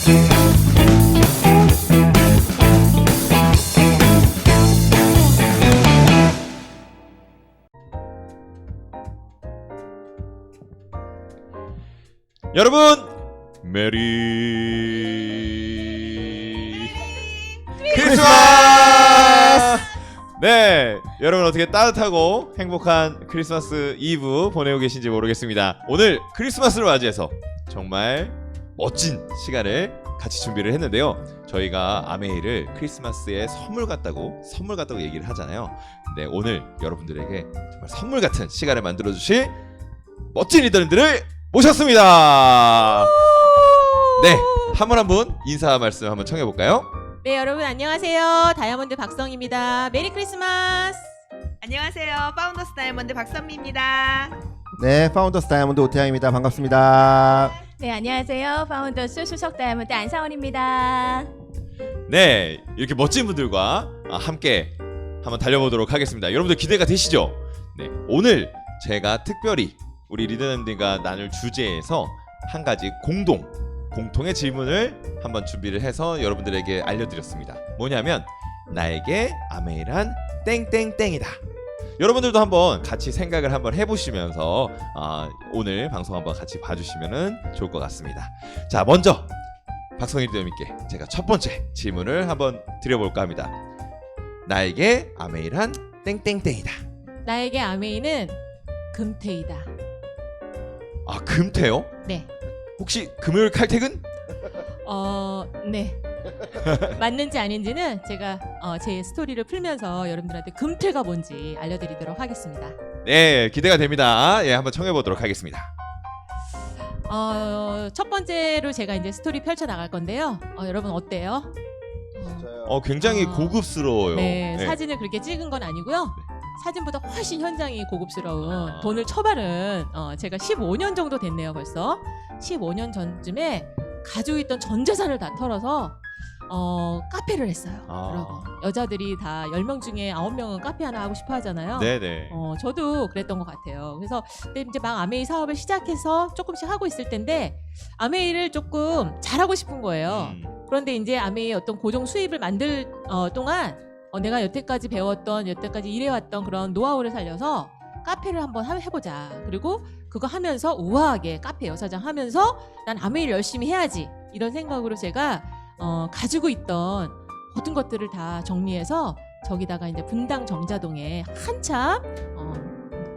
여러분 메리 크리스마스! 네, 여러분 어떻게 따뜻하고 행복한 크리스마스 이브 보내고 계신지 모르겠습니다. 오늘 크리스마스를 맞이해서 정말 멋진 시간을 같이 준비를 했는데요. 저희가 아메이를 크리스마스에 선물 같다고 얘기를 하잖아요. 근데 오늘 여러분들에게 정말 선물 같은 시간을 만들어 주실 멋진 리더님들을 모셨습니다. 네, 한 분 한 분 인사 말씀 한번 청해 볼까요? 네, 여러분 안녕하세요. 다이아몬드 박성입니다. 메리 크리스마스. 안녕하세요. 파운더스 다이아몬드 박선미입니다. 네, 파운더스 다이아몬드 오태양입니다. 반갑습니다. 네, 안녕하세요. 파운더스 수석 다이아몬드 안사원입니다. 네, 이렇게 멋진 분들과 함께 한번 달려보도록 하겠습니다. 여러분들 기대가 되시죠? 네, 오늘 제가 특별히 우리 리더님들과 나눌 주제에서 한 가지 공통의 질문을 한번 준비를 해서 여러분들에게 알려드렸습니다. 뭐냐면 나에게 아메이란 땡땡땡이다. 여러분들도 한번 같이 생각을 한번 해보시면서 오늘 방송 한번 같이 봐주시면 좋을 것 같습니다. 자, 먼저 박성희 리더님께 제가 첫 번째 질문을 한번 드려볼까 합니다. 나에게 아메이란 땡땡땡이다. 나에게 아메이는 금태이다. 아, 금태요? 네. 혹시 금요일 칼퇴근? 네. 맞는지 아닌지는 제가 제 스토리를 풀면서 여러분들한테 금태가 뭔지 알려드리도록 하겠습니다. 네, 기대가 됩니다. 예, 한번 청해보도록 하겠습니다. 첫 번째로 제가 이제 스토리 펼쳐 나갈 건데요. 여러분 어때요? 굉장히 고급스러워요. 네, 네. 사진을 그렇게 찍은 건 아니고요. 사진보다 훨씬 현장이 고급스러운 돈을 쳐바른 제가 15년 정도 됐네요. 벌써 15년 전쯤에 가지고 있던 전 재산을 다 털어서 카페를 했어요. 여러분, 여자들이 다 10명 중에 9명은 카페 하나 하고 싶어 하잖아요. 네네. 저도 그랬던 것 같아요. 그래서 그때 이제 막 아메이 사업을 시작해서 조금씩 하고 있을 텐데 아메이를 조금 잘하고 싶은 거예요. 그런데 이제 아메이 어떤 고정 수입을 만들 동안 내가 여태까지 배웠던 여태까지 일해왔던 그런 노하우를 살려서 카페를 한번 해보자. 그리고 그거 하면서 우아하게 카페 여사장 하면서 난 아메이를 열심히 해야지 이런 생각으로 제가 가지고 있던 모든 것들을 다 정리해서 저기다가 이제 분당 정자동에 한참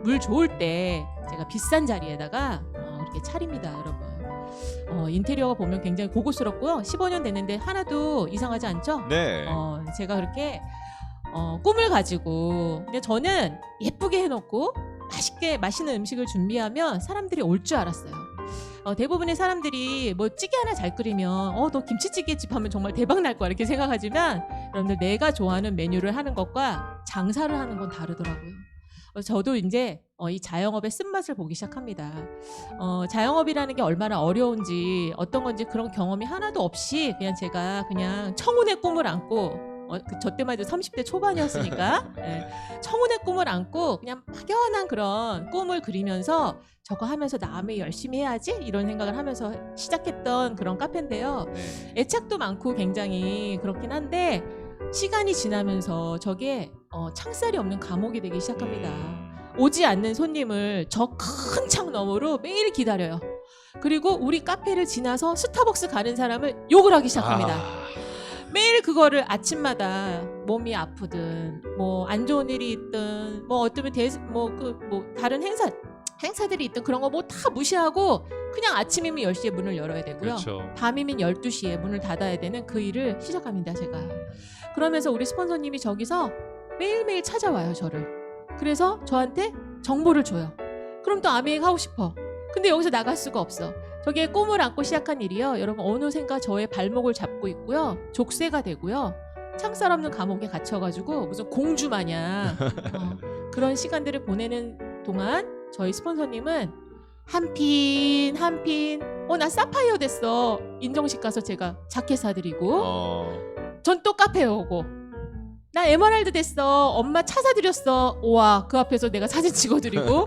물 좋을 때 제가 비싼 자리에다가 이렇게 차립니다, 여러분. 인테리어가 보면 굉장히 고급스럽고요. 15년 됐는데 하나도 이상하지 않죠? 네. 제가 그렇게 꿈을 가지고 근데 저는 예쁘게 해놓고 맛있는 음식을 준비하면 사람들이 올 줄 알았어요. 대부분의 사람들이 뭐 찌개 하나 잘 끓이면 너 김치찌개집 하면 정말 대박 날 거야 이렇게 생각하지만 여러분들 내가 좋아하는 메뉴를 하는 것과 장사를 하는 건 다르더라고요. 저도 이제 이 자영업의 쓴맛을 보기 시작합니다. 자영업이라는 게 얼마나 어려운지 어떤 건지 그런 경험이 하나도 없이 그냥 제가 그냥 청운의 꿈을 안고 저 때만 해도 30대 초반이었으니까 네. 청운의 꿈을 안고 그냥 막연한 그런 꿈을 그리면서 저거 하면서 나 아메이 열심히 해야지 이런 생각을 하면서 시작했던 그런 카페인데요. 네. 애착도 많고 굉장히 그렇긴 한데 시간이 지나면서 저게 창살이 없는 감옥이 되기 시작합니다. 오지 않는 손님을 저 큰 창 너머로 매일 기다려요. 그리고 우리 카페를 지나서 스타벅스 가는 사람을 욕을 하기 시작합니다. 매일 그거를 아침마다 몸이 아프든 뭐 안 좋은 일이 있든 뭐 어쩌면 다른 행사들이 있든 그런 거 뭐 다 무시하고 그냥 아침이면 10시에 문을 열어야 되고요. 그렇죠. 밤이면 12시에 문을 닫아야 되는 그 일을 시작합니다, 제가. 그러면서 우리 스폰서님이 저기서 매일매일 찾아와요, 저를. 그래서 저한테 정보를 줘요. 그럼 또 아메이 하고 싶어. 근데 여기서 나갈 수가 없어. 저게 꿈을 안고 시작한 일이요. 여러분 어느샌가 저의 발목을 잡고 있고요. 족쇄가 되고요. 창살 없는 감옥에 갇혀가지고 무슨 공주 마냥 그런 시간들을 보내는 동안 저희 스폰서님은 한 핀 나 사파이어 됐어. 인정식 가서 제가 자켓 사드리고 전 또 카페에 오고 나 에메랄드 됐어. 엄마 차 사드렸어. 와, 그 앞에서 내가 사진 찍어드리고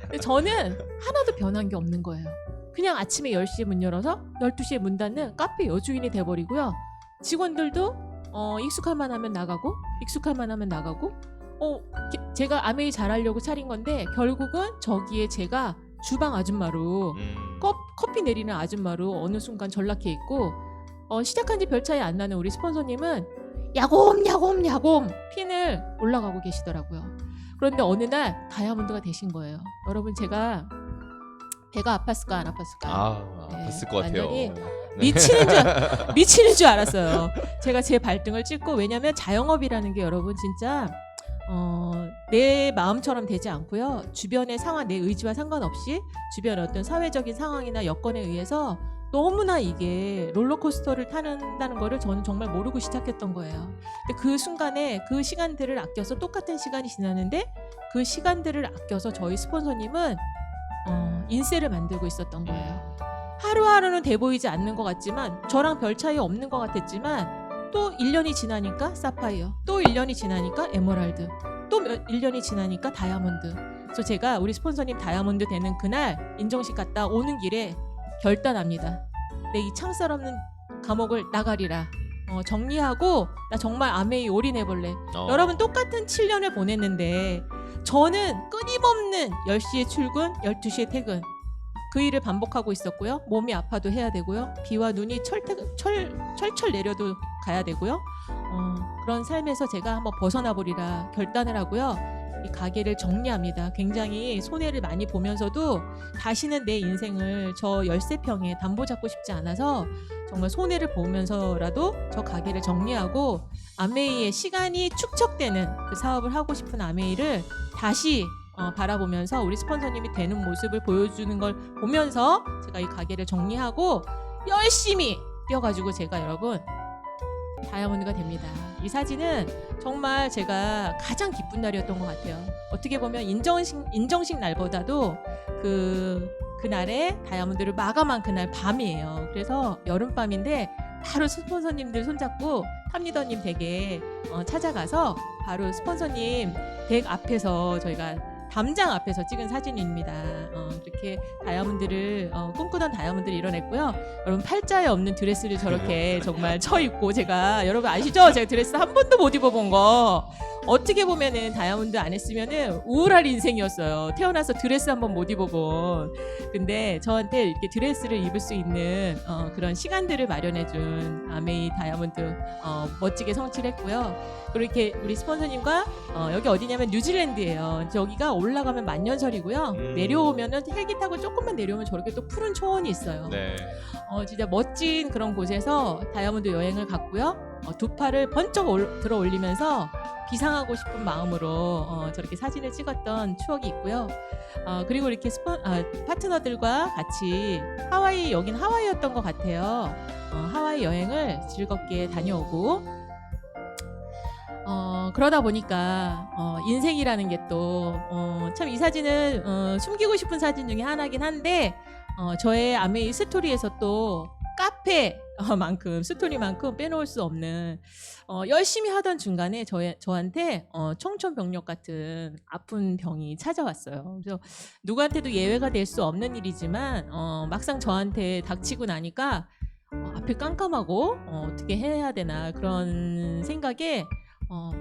근데 저는 하나도 변한 게 없는 거예요. 그냥 아침에 10시에 문 열어서 12시에 문 닫는 카페 여주인이 돼버리고요. 직원들도 익숙할만 하면 나가고 익숙할만 하면 나가고 제가 아메이 잘하려고 차린 건데 결국은 저기에 제가 주방 아줌마로 커피 내리는 아줌마로 어느 순간 전락해 있고 시작한 지 별 차이 안 나는 우리 스폰서님은 야곰 핀을 올라가고 계시더라고요. 그런데 어느 날 다이아몬드가 되신 거예요. 여러분 제가 배가 아팠을까 안 아팠을까? 네, 아팠을 것 같아요. 완전히 네. 미치는 줄 알았어요. 제가 제 발등을 찍고 왜냐면 자영업이라는 게 여러분 진짜 내 마음처럼 되지 않고요. 주변의 상황, 내 의지와 상관없이 주변의 어떤 사회적인 상황이나 여건에 의해서 너무나 이게 롤러코스터를 타는다는 거를 저는 정말 모르고 시작했던 거예요. 근데 그 순간에 그 시간들을 아껴서 똑같은 시간이 지났는데 그 시간들을 아껴서 저희 스폰서님은 인세를 만들고 있었던 거예요. 하루하루는 돼 보이지 않는 것 같지만 저랑 별 차이 없는 것 같았지만 또 1년이 지나니까 사파이어, 또 1년이 지나니까 에메랄드, 또 1년이 지나니까 다이아몬드. 그래서 제가 우리 스폰서님 다이아몬드 되는 그날 인정식 갔다 오는 길에 결단합니다. 내 이 창살 없는 감옥을 나가리라. 정리하고 나 정말 아메이 올인해볼래. 여러분 똑같은 7년을 보냈는데 저는 끊임없는 10시에 출근, 12시에 퇴근. 그 일을 반복하고 있었고요. 몸이 아파도 해야 되고요. 비와 눈이 철철 내려도 가야 되고요. 그런 삶에서 제가 한번 벗어나 보리라 결단을 하고요. 이 가게를 정리합니다. 굉장히 손해를 많이 보면서도 다시는 내 인생을 저 13평에 담보 잡고 싶지 않아서 정말 손해를 보면서라도 저 가게를 정리하고 아메이의 시간이 축적되는 그 사업을 하고 싶은 아메이를 다시 바라보면서 우리 스폰서님이 되는 모습을 보여주는 걸 보면서 제가 이 가게를 정리하고 열심히 뛰어가지고 제가 여러분 다이아몬드가 됩니다. 이 사진은 정말 제가 가장 기쁜 날이었던 것 같아요. 어떻게 보면 인정식 날보다도 그날에 다이아몬드를 마감한 그날 밤이에요. 그래서 여름밤인데 바로 스폰서님들 손잡고 탑리더님 댁에 찾아가서 바로 스폰서님 댁 앞에서 저희가 담장 앞에서 찍은 사진입니다. 그렇게 다이아몬드를 꿈꾸던 다이아몬드를 이뤄냈고요. 여러분 팔자에 없는 드레스를 저렇게 정말 쳐입고 제가 여러분 아시죠? 제가 드레스 한 번도 못 입어본 거. 어떻게 보면은 다이아몬드 안 했으면은 우울할 인생이었어요. 태어나서 드레스 한 번 못 입어본. 근데 저한테 이렇게 드레스를 입을 수 있는 그런 시간들을 마련해준 아메이 다이아몬드 멋지게 성취했고요. 그리고 이렇게 우리 스폰서님과 여기 어디냐면 뉴질랜드예요. 저기가 올라가면 만년설이고요. 내려오면은 헬기 타고 조금만 내려오면 저렇게 또 푸른 초원이 있어요. 네. 진짜 멋진 그런 곳에서 다이아몬드 여행을 갔고요. 두 팔을 번쩍 들어 올리면서 비상하고 싶은 마음으로 저렇게 사진을 찍었던 추억이 있고요. 그리고 이렇게 파트너들과 같이 여긴 하와이였던 것 같아요. 하와이 여행을 즐겁게 다녀오고 그러다 보니까 인생이라는 게 또 참 이 사진은 숨기고 싶은 사진 중에 하나긴 한데 저의 아메이 스토리에서 또 카페만큼 스토리만큼 빼놓을 수 없는 열심히 하던 중간에 저한테 청천벽력 같은 아픈 병이 찾아왔어요. 그래서 누구한테도 예외가 될 수 없는 일이지만 막상 저한테 닥치고 나니까 앞이 깜깜하고 어떻게 해야 되나 그런 생각에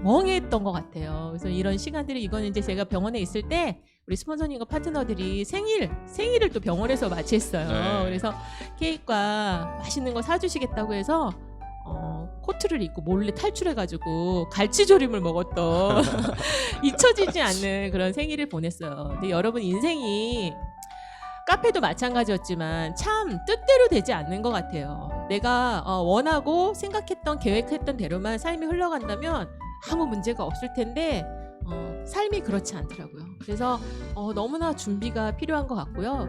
멍했던 것 같아요. 그래서 이런 시간들이 이거는 이제 제가 병원에 있을 때 우리 스폰서님과 파트너들이 생일을 또 병원에서 맞이했어요. 네. 그래서 케이크와 맛있는 거 사주시겠다고 해서 코트를 입고 몰래 탈출해가지고 갈치조림을 먹었던 잊혀지지 않는 그런 생일을 보냈어요. 근데 여러분 인생이 카페도 마찬가지였지만 참 뜻대로 되지 않는 것 같아요. 내가 원하고 생각했던 계획했던 대로만 삶이 흘러간다면 아무 문제가 없을 텐데 삶이 그렇지 않더라고요. 그래서 너무나 준비가 필요한 것 같고요.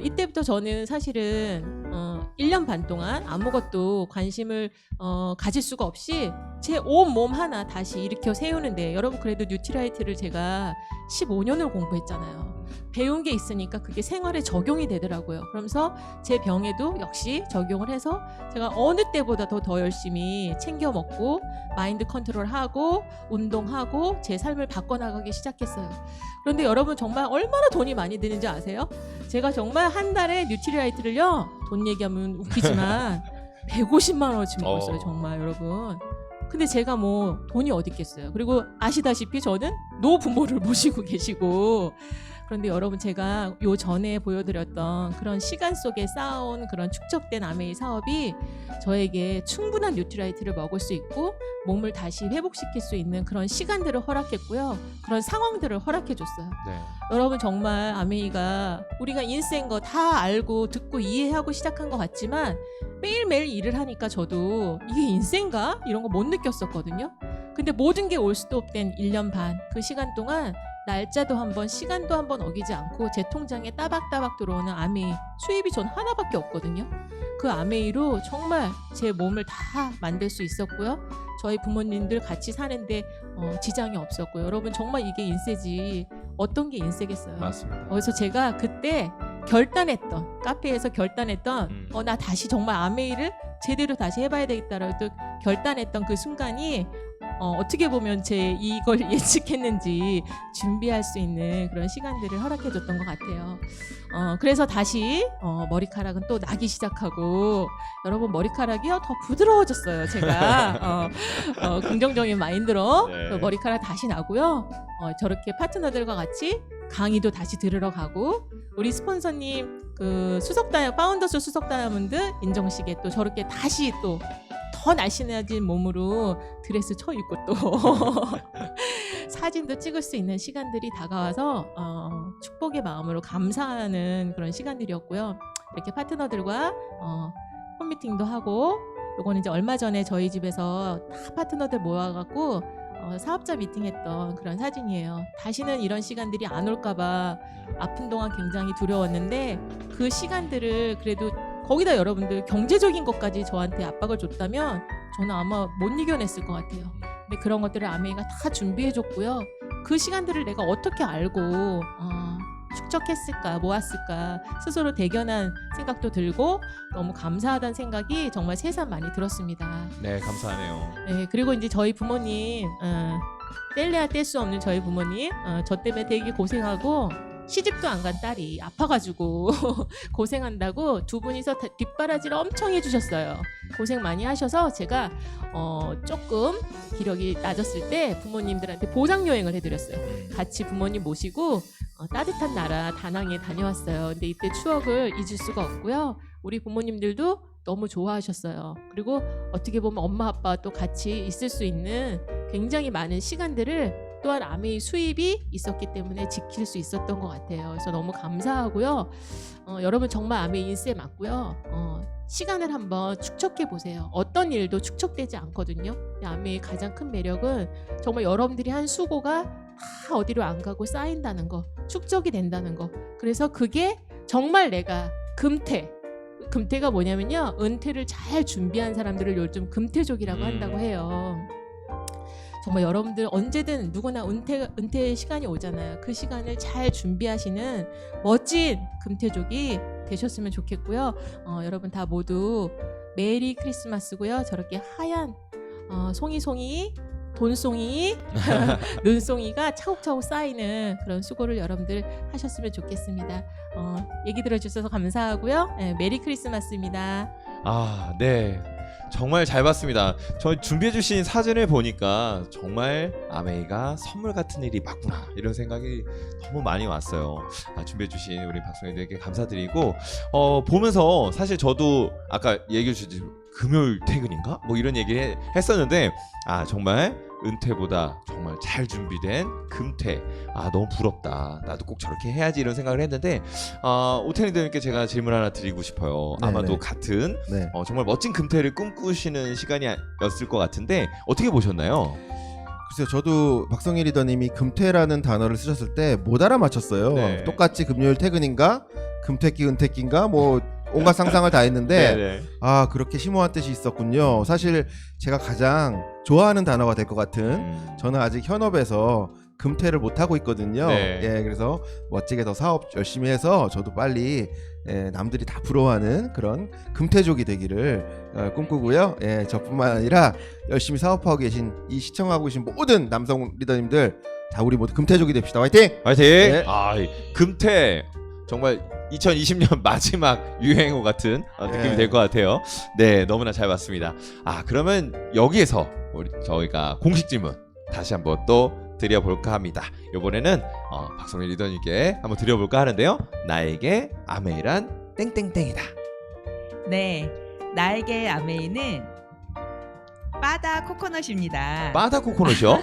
이때부터 저는 사실은 1년 반 동안 아무것도 관심을 가질 수가 없이 제 온몸 하나 다시 일으켜 세우는데 여러분 그래도 뉴트라이트를 제가 15년을 공부했잖아요. 배운 게 있으니까 그게 생활에 적용이 되더라고요. 그러면서 제 병에도 역시 적용을 해서 제가 어느 때보다 더 열심히 챙겨 먹고 마인드 컨트롤하고 운동하고 제 삶을 바꿔나가기 시작했어요. 그런데 여러분 정말 얼마나 돈이 많이 드는지 아세요? 제가 정말 한 달에 뉴트리라이트를요, 돈 얘기하면 웃기지만 150만 원어치 먹었어요, 정말 여러분. 근데 제가 뭐 돈이 어디 있겠어요. 그리고 아시다시피 저는 노부모를 모시고 계시고, 그런데 여러분 제가 요 전에 보여드렸던 그런 시간 속에 쌓아온 그런 축적된 아메이 사업이 저에게 충분한 뉴트라이트를 먹을 수 있고 몸을 다시 회복시킬 수 있는 그런 시간들을 허락했고요. 그런 상황들을 허락해줬어요. 네. 여러분 정말 아메이가 우리가 인생 거 다 알고 듣고 이해하고 시작한 것 같지만 매일매일 일을 하니까 저도 이게 인생가? 이런 거 못 느꼈었거든요. 근데 모든 게 올 수도 없된 1년 반 그 시간 동안 날짜도 한번 시간도 한번 어기지 않고 제 통장에 따박따박 들어오는 아메이 수입이 전 하나밖에 없거든요. 그 아메이로 정말 제 몸을 다 만들 수 있었고요. 저희 부모님들 같이 사는데 지장이 없었고요. 여러분 정말 이게 인세지 어떤 게 인세겠어요. 맞습니다. 그래서 제가 그때 결단했던 카페에서 결단했던 나 다시 정말 아메이를 제대로 다시 해봐야 되겠다라고 결단했던 그 순간이 어떻게 보면 제 이걸 예측했는지 준비할 수 있는 그런 시간들을 허락해줬던 것 같아요. 그래서 다시 머리카락은 또 나기 시작하고 여러분 머리카락이요 더 부드러워졌어요. 제가 긍정적인 마인드로 네. 머리카락 다시 나고요. 저렇게 파트너들과 같이 강의도 다시 들으러 가고 우리 스폰서님 그 파운더스 수석 다이아몬드 인정식에 또 저렇게 다시 또 더 날씬해진 몸으로 드레스 쳐입고 또 사진도 찍을 수 있는 시간들이 다가와서 축복의 마음으로 감사하는 그런 시간들이었고요. 이렇게 파트너들과 홈미팅도 하고 요거는 이제 얼마 전에 저희 집에서 다 파트너들 모아갖고 사업자 미팅했던 그런 사진이에요. 다시는 이런 시간들이 안 올까봐 아픈 동안 굉장히 두려웠는데 그 시간들을 그래도 거기다 여러분들 경제적인 것까지 저한테 압박을 줬다면 저는 아마 못 이겨냈을 것 같아요. 근데 그런 것들을 아메이가 다 준비해줬고요. 그 시간들을 내가 어떻게 알고 축적했을까, 모았을까 스스로 대견한 생각도 들고 너무 감사하다는 생각이 정말 새삼 많이 들었습니다. 네, 감사하네요. 네, 그리고 이제 저희 부모님 뗄래야 뗄 수 없는 저희 부모님 저 때문에 되게 고생하고 시집도 안 간 딸이 아파가지고 고생한다고 두 분이서 뒷바라지를 엄청 해주셨어요. 고생 많이 하셔서 제가 조금 기력이 낮았을 때 부모님들한테 보상 여행을 해드렸어요. 같이 부모님 모시고 따뜻한 나라 다낭에 다녀왔어요. 근데 이때 추억을 잊을 수가 없고요. 우리 부모님들도 너무 좋아하셨어요. 그리고 어떻게 보면 엄마 아빠와 또 같이 있을 수 있는 굉장히 많은 시간들을 또한 아메이 수입이 있었기 때문에 지킬 수 있었던 것 같아요. 그래서 너무 감사하고요. 여러분 정말 아메이 인세 맞고요. 시간을 한번 축적해 보세요. 어떤 일도 축적되지 않거든요. 아메이의 가장 큰 매력은 정말 여러분들이 한 수고가 다 어디로 안 가고 쌓인다는 거, 축적이 된다는 거. 그래서 그게 정말 내가 금태가 뭐냐면요. 은퇴를 잘 준비한 사람들을 요즘 금태족이라고 한다고 해요. 정말 여러분들 언제든 누구나 은퇴 시간이 오잖아요. 그 시간을 잘 준비하시는 멋진 금태족이 되셨으면 좋겠고요. 여러분 다 모두 메리 크리스마스고요. 저렇게 하얀 송이 돈송이 눈송이가 차곡차곡 쌓이는 그런 수고를 여러분들 하셨으면 좋겠습니다. 얘기 들어주셔서 감사하고요. 네, 메리 크리스마스입니다. 아, 네. 정말 잘 봤습니다. 저 준비해주신 사진을 보니까 정말 아메이가 선물 같은 일이 맞구나 이런 생각이 너무 많이 왔어요. 준비해주신 우리 박성희들에게 감사드리고 보면서 사실 저도 아까 얘기해 주신 금요일 퇴근인가? 뭐 이런 얘기를 했었는데 정말 은퇴보다 정말 잘 준비된 금퇴 너무 부럽다. 나도 꼭 저렇게 해야지 이런 생각을 했는데 오태니들께 제가 질문 하나 드리고 싶어요. 네네. 아마도 같은 네. 정말 멋진 금퇴를 꿈꾸시는 시간이었을 것 같은데 어떻게 보셨나요? 글쎄요, 저도 박성일 리더님이 금퇴라는 단어를 쓰셨을 때 못 알아맞혔어요. 네. 똑같이 금요일 퇴근인가, 금퇴끼, 은퇴끼인가, 뭐 온갖 상상을 다 했는데 네네. 그렇게 심오한 뜻이 있었군요. 사실 제가 가장 좋아하는 단어가 될 것 같은 저는 아직 현업에서 금퇴를 못 하고 있거든요. 네. 예, 그래서 멋지게 더 사업 열심히 해서 저도 빨리 남들이 다 부러워하는 그런 금퇴족이 되기를 꿈꾸고요. 예, 저뿐만 아니라 열심히 사업하고 계신 이 시청하고 계신 모든 남성 리더님들 다 우리 모두 금퇴족이 됩시다. 화이팅! 화이팅! 네. 이 금퇴 정말 2020년 마지막 유행어 같은 느낌이 네. 될 것 같아요. 네, 너무나 잘 봤습니다. 그러면 여기에서 저희가 공식 질문 다시 한번 또 드려볼까 합니다. 이번에는 박성민 리더님께 한번 드려볼까 하는데요. 나에게 아메이란 땡땡땡이다. 네, 나에게 아메이는 바다 코코넛입니다. 바다 코코넛이요?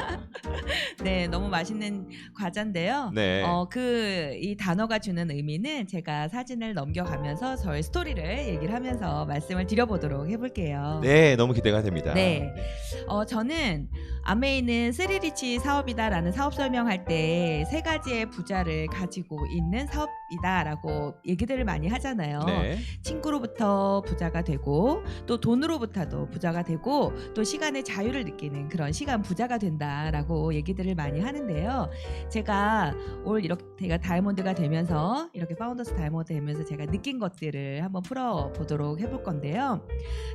네, 너무 맛있는 과자인데요. 네. 이 단어가 주는 의미는 제가 사진을 넘겨가면서 저의 스토리를 얘기를 하면서 말씀을 드려보도록 해볼게요. 네, 너무 기대가 됩니다. 네. 저는 아메이는 스리리치 사업이다라는 사업 설명할 때 세 가지의 부자를 가지고 있는 사업이다라고 얘기들을 많이 하잖아요. 네. 친구로부터 부자가 되고 또 돈으로부터도 부자가 되고 또 시간의 자유를 느끼는 그런 시간 부자가 된다라고 얘기들을 많이 하는데요. 제가 올 이렇게 다이아몬드가 되면서 이렇게 파운더스 다이아몬드 되면서 제가 느낀 것들을 한번 풀어보도록 해볼 건데요.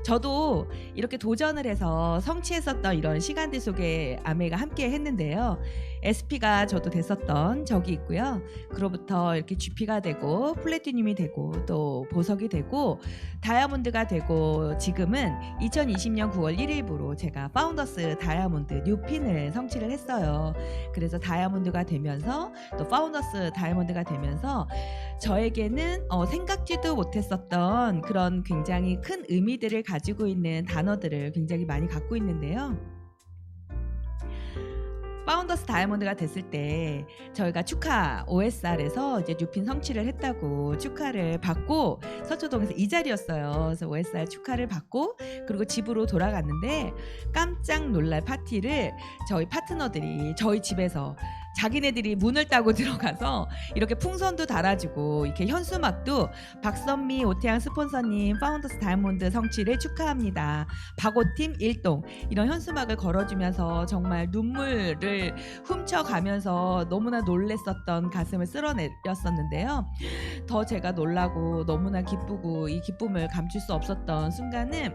저도 이렇게 도전을 해서 성취했었던 이런 시간들 속에 아메이가 함께 했는데요. SP가 저도 됐었던 적이 있고요. 그로부터 이렇게 GP가 되고 플래티늄이 되고 또 보석이 되고 다이아몬드가 되고 지금은 2020년 9월 1일부로 제가 파운더스 다이아몬드 뉴핀을 성취를 했어요. 그래서 다이아몬드가 되면서 또 파운더스 다이아몬드가 되면서 저에게는 생각지도 못했었던 그런 굉장히 큰 의미들을 가지고 있는 단어들을 굉장히 많이 갖고 있는데요. 파운더스 다이아몬드가 됐을 때 저희가 축하 OSR에서 이제 뉴핀 성취를 했다고 축하를 받고 서초동에서 이 자리였어요. 그래서 OSR 축하를 받고 그리고 집으로 돌아갔는데 깜짝 놀랄 파티를 저희 파트너들이 저희 집에서 자기네들이 문을 따고 들어가서 이렇게 풍선도 달아주고 이렇게 현수막도 박선미 오태양 스폰서님 파운더스 다이아몬드 성취를 축하합니다. 박오팀 1동 이런 현수막을 걸어주면서 정말 눈물을 훔쳐가면서 너무나 놀랬었던 가슴을 쓸어내렸었는데요. 더 제가 놀라고 너무나 기쁘고 이 기쁨을 감출 수 없었던 순간은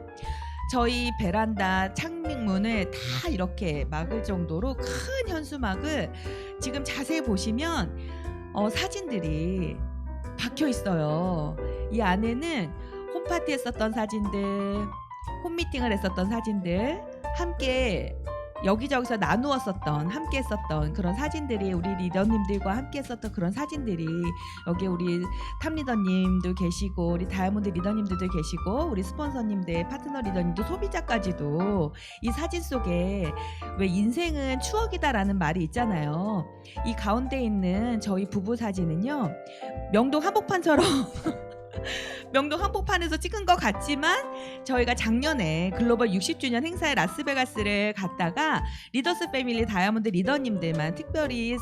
저희 베란다 창문을 다 이렇게 막을 정도로 큰 현수막을 지금 자세히 보시면 사진들이 박혀 있어요. 이 안에는 홈파티 했었던 사진들, 홈미팅을 했었던 사진들, 함께 여기저기서 나누었었던 함께 했었던 그런 사진들이 우리 리더님들과 함께 했었던 그런 사진들이 여기에 우리 탑 리더님도 계시고 우리 다이아몬드 리더님들도 계시고 우리 스폰서님들 파트너 리더님도 소비자까지도 이 사진 속에 왜 인생은 추억이다라는 말이 있잖아요. 이 가운데 있는 저희 부부 사진은요 명동 한복판처럼 명동 한복판에서 찍은 것 같지만 저희가 작년에 글로벌 60주년 행사에 라스베가스를 갔다가 리더스 패밀리 다이아몬드 리더님들만 특별히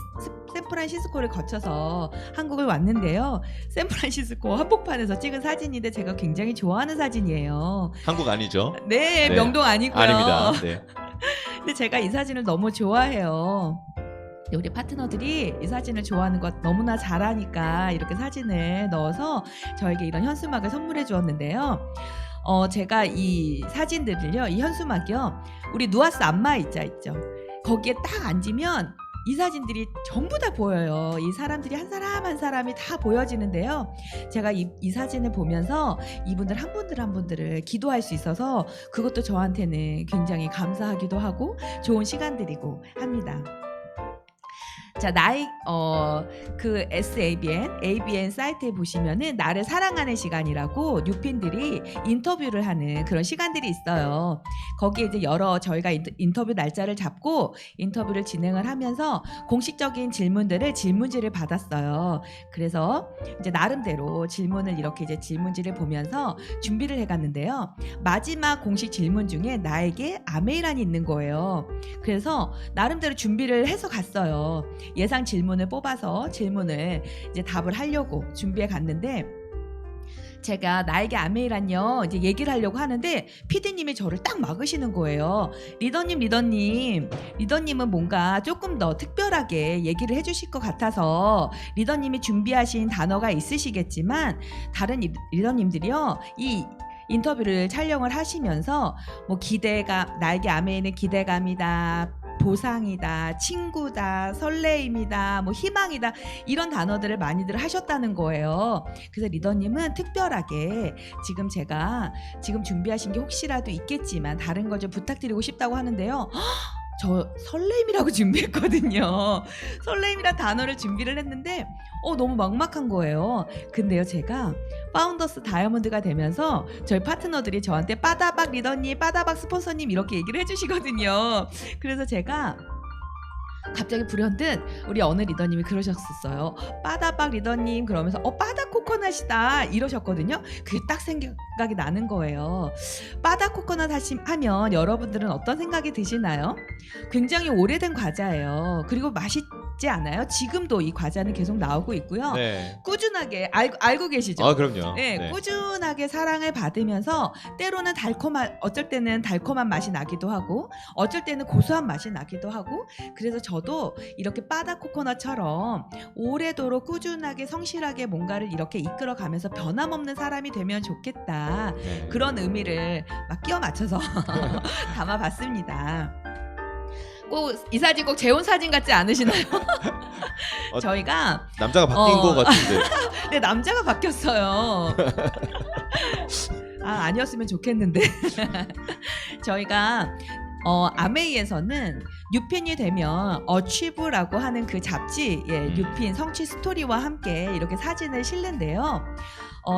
샌프란시스코를 거쳐서 한국을 왔는데요. 샌프란시스코 한복판에서 찍은 사진인데 제가 굉장히 좋아하는 사진이에요. 한국 아니죠? 네, 네. 명동 아니고요. 아닙니다. 네. 근데 제가 이 사진을 너무 좋아해요. 우리 파트너들이 이 사진을 좋아하는 것 너무나 잘하니까 이렇게 사진을 넣어서 저에게 이런 현수막을 선물해 주었는데요. 제가 이 사진들을요, 이 현수막이요, 우리 누아스 안마 의자 있죠. 거기에 딱 앉으면 이 사진들이 전부 다 보여요. 이 사람들이 한 사람 한 사람이 다 보여지는데요. 제가 이 사진을 보면서 이분들 한 분들 한 분들을 기도할 수 있어서 그것도 저한테는 굉장히 감사하기도 하고 좋은 시간들이고 합니다. 자, 그 ABN 사이트에 보시면은 나를 사랑하는 시간이라고 뉴핀들이 인터뷰를 하는 그런 시간들이 있어요. 거기에 이제 저희가 인터뷰 날짜를 잡고 인터뷰를 진행을 하면서 공식적인 질문지를 받았어요. 그래서 이제 나름대로 질문을 이렇게 이제 질문지를 보면서 준비를 해갔는데요. 마지막 공식 질문 중에 나에게 아메이란이 있는 거예요. 그래서 나름대로 준비를 해서 갔어요. 예상 질문을 뽑아서 질문을 이제 답을 하려고 준비해 갔는데 제가 나에게 아메이란요 이제 얘기를 하려고 하는데 PD님이 저를 딱 막으시는 거예요. 리더님은 뭔가 조금 더 특별하게 얘기를 해주실 것 같아서 리더님이 준비하신 단어가 있으시겠지만 다른 리더님들이요 이 인터뷰를 촬영을 하시면서 뭐 나에게 아메이는 기대감이다, 보상이다, 친구다, 설레임이다, 뭐 희망이다 이런 단어들을 많이들 하셨다는 거예요. 그래서 리더님은 특별하게 제가 지금 준비하신 게 혹시라도 있겠지만 다른 거 좀 부탁드리고 싶다고 하는데요. 저 설레임이라고 준비했거든요. 설레임이란 단어를 준비를 했는데 너무 막막한 거예요. 근데요, 제가 파운더스 다이아몬드가 되면서 저희 파트너들이 저한테 빠다박 리더님, 빠다박 스폰서님 이렇게 얘기를 해주시거든요. 그래서 제가 갑자기 불현듯 우리 어느 리더님이 그러셨었어요. 빠다박 리더님 그러면서 빠다 코코넛이다 이러셨거든요. 그게 딱 생각이 나는 거예요. 빠다 코코넛 하면 여러분들은 어떤 생각이 드시나요? 굉장히 오래된 과자예요. 그리고 맛있지 않아요? 지금도 이 과자는 계속 나오고 있고요. 네. 꾸준하게 알고 계시죠? 아, 그럼요. 네, 꾸준하게 사랑을 받으면서 때로는 어쩔 때는 달콤한 맛이 나기도 하고 어쩔 때는 고소한 맛이 나기도 하고 그래서 저도 이렇게 바다 코코넛처럼 오래도록 꾸준하게 성실하게 뭔가를 이렇게 이끌어가면서 변함없는 사람이 되면 좋겠다. 네. 그런 의미를 막 끼워 맞춰서 담아봤습니다. 꼭 이 사진 꼭 재혼 사진 같지 않으시나요? 저희가 남자가 바뀐 것 같은데. 네, 남자가 바뀌었어요. 아니었으면 좋겠는데. 저희가 아메이에서는 뉴핀이 되면 어취브라고 하는 그 잡지, 뉴핀 성취 스토리와 함께 이렇게 사진을 실는데요.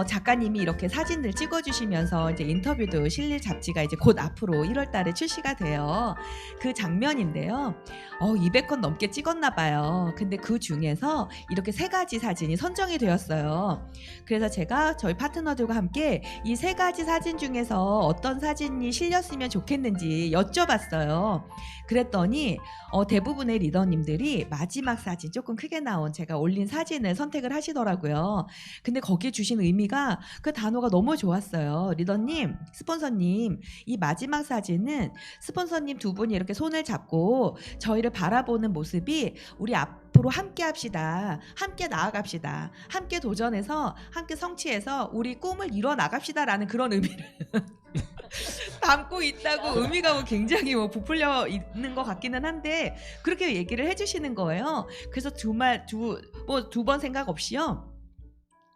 작가님이 이렇게 사진을 찍어주시면서 이제 인터뷰도 실릴 잡지가 이제 곧 앞으로 1월달에 출시가 돼요. 그 장면인데요. 200건 넘게 찍었나 봐요. 근데 그 중에서 이렇게 3가지 사진이 선정이 되었어요. 그래서 제가 저희 파트너들과 함께 이 3가지 사진 중에서 어떤 사진이 실렸으면 좋겠는지 여쭤봤어요. 그랬더니 대부분의 리더님들이 마지막 사진 조금 크게 나온 제가 올린 사진을 선택을 하시더라고요. 근데 거기에 주신 의미가 그 단어가 너무 좋았어요. 리더님, 스폰서님, 이 마지막 사진은 스폰서님 두 분이 이렇게 손을 잡고 저희를 바라보는 모습이 우리 앞으로 함께 합시다. 함께 나아갑시다. 함께 도전해서 함께 성취해서 우리 꿈을 이뤄 나갑시다라는 그런 의미를 담고 있다고 의미가 굉장히 부풀려 있는 것 같기는 한데 그렇게 얘기를 해주시는 거예요. 그래서 두 번 생각 없이요.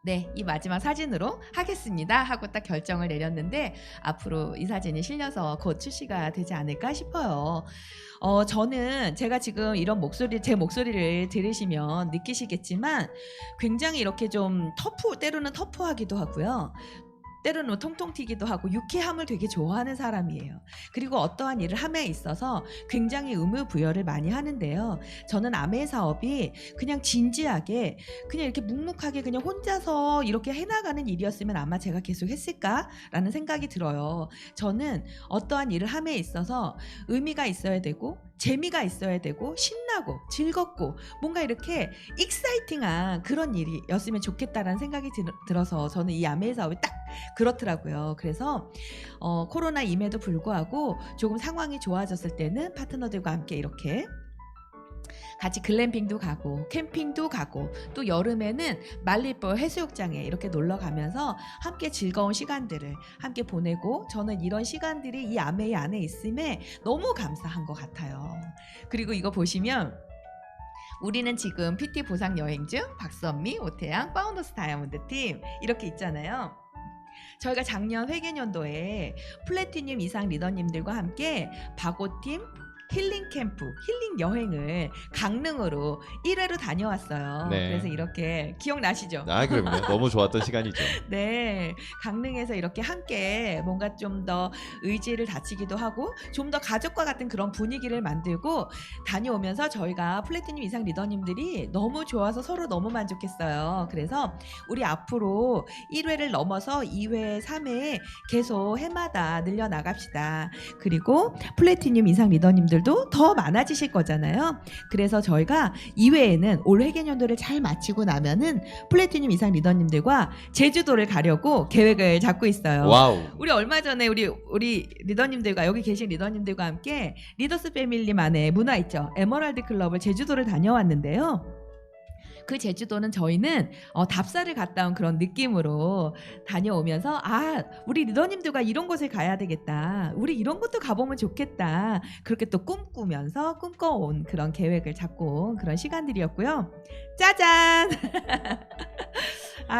네, 이 마지막 사진으로 하겠습니다 하고 딱 결정을 내렸는데 앞으로 이 사진이 실려서 곧 출시가 되지 않을까 싶어요. 저는 제가 지금 이런 제 목소리를 들으시면 느끼시겠지만 굉장히 이렇게 좀 때로는 터프하기도 하고요. 때로는 통통 튀기도 하고 유쾌함을 되게 좋아하는 사람이에요. 그리고 어떠한 일을 함에 있어서 굉장히 의무부여를 많이 하는데요. 저는 아메 사업이 그냥 진지하게 그냥 이렇게 묵묵하게 그냥 혼자서 이렇게 해나가는 일이었으면 아마 제가 계속 했을까라는 생각이 들어요. 저는 어떠한 일을 함에 있어서 의미가 있어야 되고 재미가 있어야 되고 신나고 즐겁고 뭔가 이렇게 익사이팅한 그런 일이었으면 좋겠다라는 생각이 들어서 저는 이 아메 사업이 딱 그렇더라고요. 그래서 코로나임에도 불구하고 조금 상황이 좋아졌을 때는 파트너들과 함께 이렇게 같이 글램핑도 가고 캠핑도 가고 또 여름에는 말리볼 해수욕장에 이렇게 놀러 가면서 함께 즐거운 시간들을 함께 보내고 저는 이런 시간들이 이 아메이 안에 있음에 너무 감사한 것 같아요. 그리고 이거 보시면 우리는 지금 PT 보상 여행 중 박선미, 오태양, 파운더스 다이아몬드 팀 이렇게 있잖아요. 저희가 작년 회계년도에 플래티늄 이상 리더님들과 함께 박오팀 힐링 캠프, 힐링 여행을 강릉으로 1회로 다녀왔어요. 네. 그래서 이렇게 기억나시죠? 그럼요. 너무 좋았던 시간이죠. 네, 강릉에서 이렇게 함께 뭔가 좀 더 의지를 다지기도 하고 좀 더 가족과 같은 그런 분위기를 만들고 다녀오면서 저희가 플래티늄 이상 리더님들이 너무 좋아서 서로 너무 만족했어요. 그래서 우리 앞으로 1회를 넘어서 2회, 3회 계속 해마다 늘려나갑시다. 그리고 플래티늄 이상 리더님들도 더 많아지실 거잖아요. 그래서 저희가 2회에는 올 회계년도를 잘 마치고 나면은 플래티늄 이상 리더님들과 제주도를 가려고 계획을 잡고 있어요. 와우. 우리 얼마 전에 우리 리더님들과 여기 계신 리더님들과 함께 리더스 패밀리만의 문화 있죠. 에머랄드 클럽을 제주도를 다녀왔는데요. 그 제주도는 저희는 답사를 갔다 온 그런 느낌으로 다녀오면서 우리 리더님들과 이런 곳을 가야 되겠다. 우리 이런 것도 가보면 좋겠다. 그렇게 또 꿈꾸면서 꿈꿔온 그런 계획을 잡고 온 그런 시간들이었고요. 짜잔!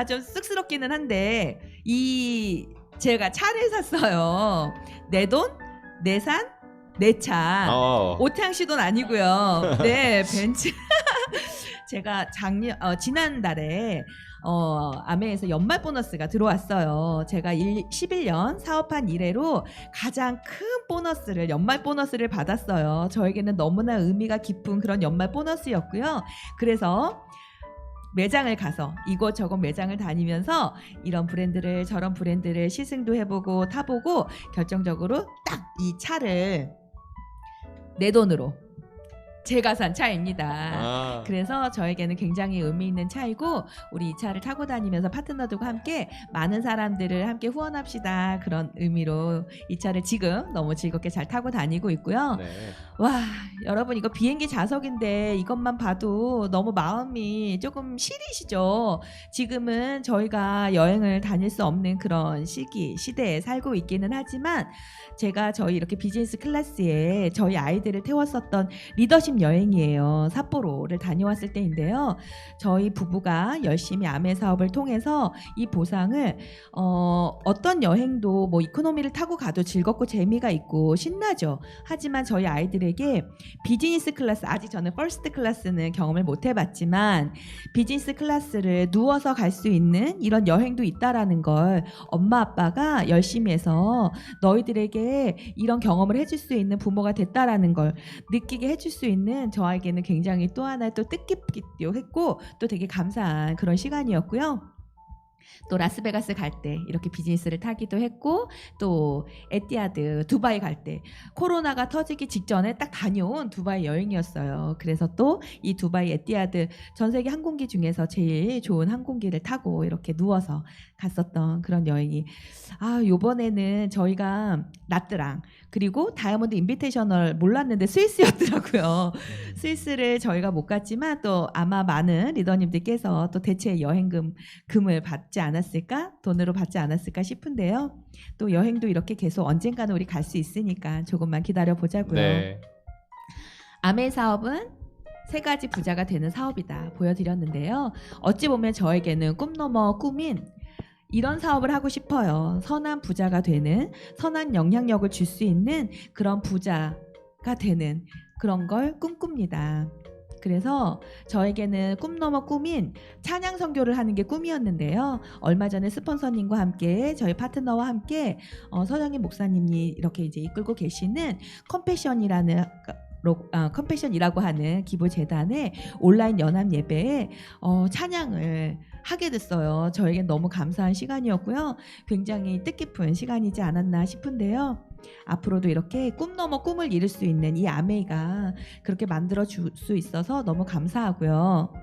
좀 쑥스럽기는 한데 제가 차를 샀어요. 내 돈, 내 산, 내 차. 오태양 씨 돈 아니고요. 네, 벤츠. 제가 지난달에 아메에서 연말 보너스가 들어왔어요. 제가 11년 사업한 이래로 가장 큰 보너스를 연말 보너스를 받았어요. 저에게는 너무나 의미가 깊은 그런 연말 보너스였고요. 그래서 매장을 가서 이곳저곳 매장을 다니면서 이런 브랜드를 저런 브랜드를 시승도 해보고 타보고 결정적으로 딱 이 차를 내 돈으로 제가 산 차입니다. 그래서 저에게는 굉장히 의미 있는 차이고 우리 이 차를 타고 다니면서 파트너들과 함께 많은 사람들을 함께 후원합시다. 그런 의미로 이 차를 지금 너무 즐겁게 잘 타고 다니고 있고요. 네. 와, 여러분 이거 비행기 좌석인데 이것만 봐도 너무 마음이 조금 시리시죠. 지금은 저희가 여행을 다닐 수 없는 그런 시대에 살고 있기는 하지만 제가 저희 이렇게 비즈니스 클래스에 저희 아이들을 태웠었던 리더십 여행이에요. 삿포로를 다녀왔을 때인데요. 저희 부부가 열심히 아메 사업을 통해서 이 보상을 어떤 여행도 뭐 이코노미를 타고 가도 즐겁고 재미가 있고 신나죠. 하지만 저희 아이들에게 비즈니스 클래스, 아직 저는 퍼스트 클래스는 경험을 못 해봤지만 비즈니스 클래스를 누워서 갈 수 있는 이런 여행도 있다라는 걸 엄마 아빠가 열심히 해서 너희들에게 이런 경험을 해줄 수 있는 부모가 됐다라는 걸 느끼게 해줄 수 있는 저에게는 굉장히 또 하나의 또 뜻깊기도 했고 또 되게 감사한 그런 시간이었고요. 또 라스베가스 갈 때 이렇게 비즈니스를 타기도 했고 또 에티하드 두바이 갈 때 코로나가 터지기 직전에 딱 다녀온 두바이 여행이었어요. 그래서 또 이 두바이 에티하드 전 세계 항공기 중에서 제일 좋은 항공기를 타고 이렇게 누워서 갔었던 그런 여행이 요번에는 저희가 나트랑 그리고 다이아몬드 인비테이셔널 몰랐는데 스위스였더라고요. 스위스를 저희가 못 갔지만 또 아마 많은 리더님들께서 또 대체 여행금을 받지 않았을까? 돈으로 받지 않았을까 싶은데요. 또 여행도 이렇게 계속 언젠가는 우리 갈 수 있으니까 조금만 기다려 보자고요. 네. 아메 사업은 3가지 부자가 되는 사업이다 보여드렸는데요. 어찌 보면 저에게는 꿈 넘어 꿈인 이런 사업을 하고 싶어요. 선한 부자가 되는, 선한 영향력을 줄 수 있는 그런 부자가 되는 그런 걸 꿈꿉니다. 그래서 저에게는 꿈 넘어 꿈인 찬양 선교를 하는 게 꿈이었는데요. 얼마 전에 스폰서님과 함께 저희 파트너와 함께 서정희 목사님이 이렇게 이제 이끌고 계시는 컴패션이라고 하는 기부 재단의 온라인 연합 예배에 찬양을 하게 됐어요. 저에겐 너무 감사한 시간이었고요. 굉장히 뜻깊은 시간이지 않았나 싶은데요. 앞으로도 이렇게 꿈 넘어 꿈을 이룰 수 있는 이 아메이가 그렇게 만들어 줄 수 있어서 너무 감사하고요.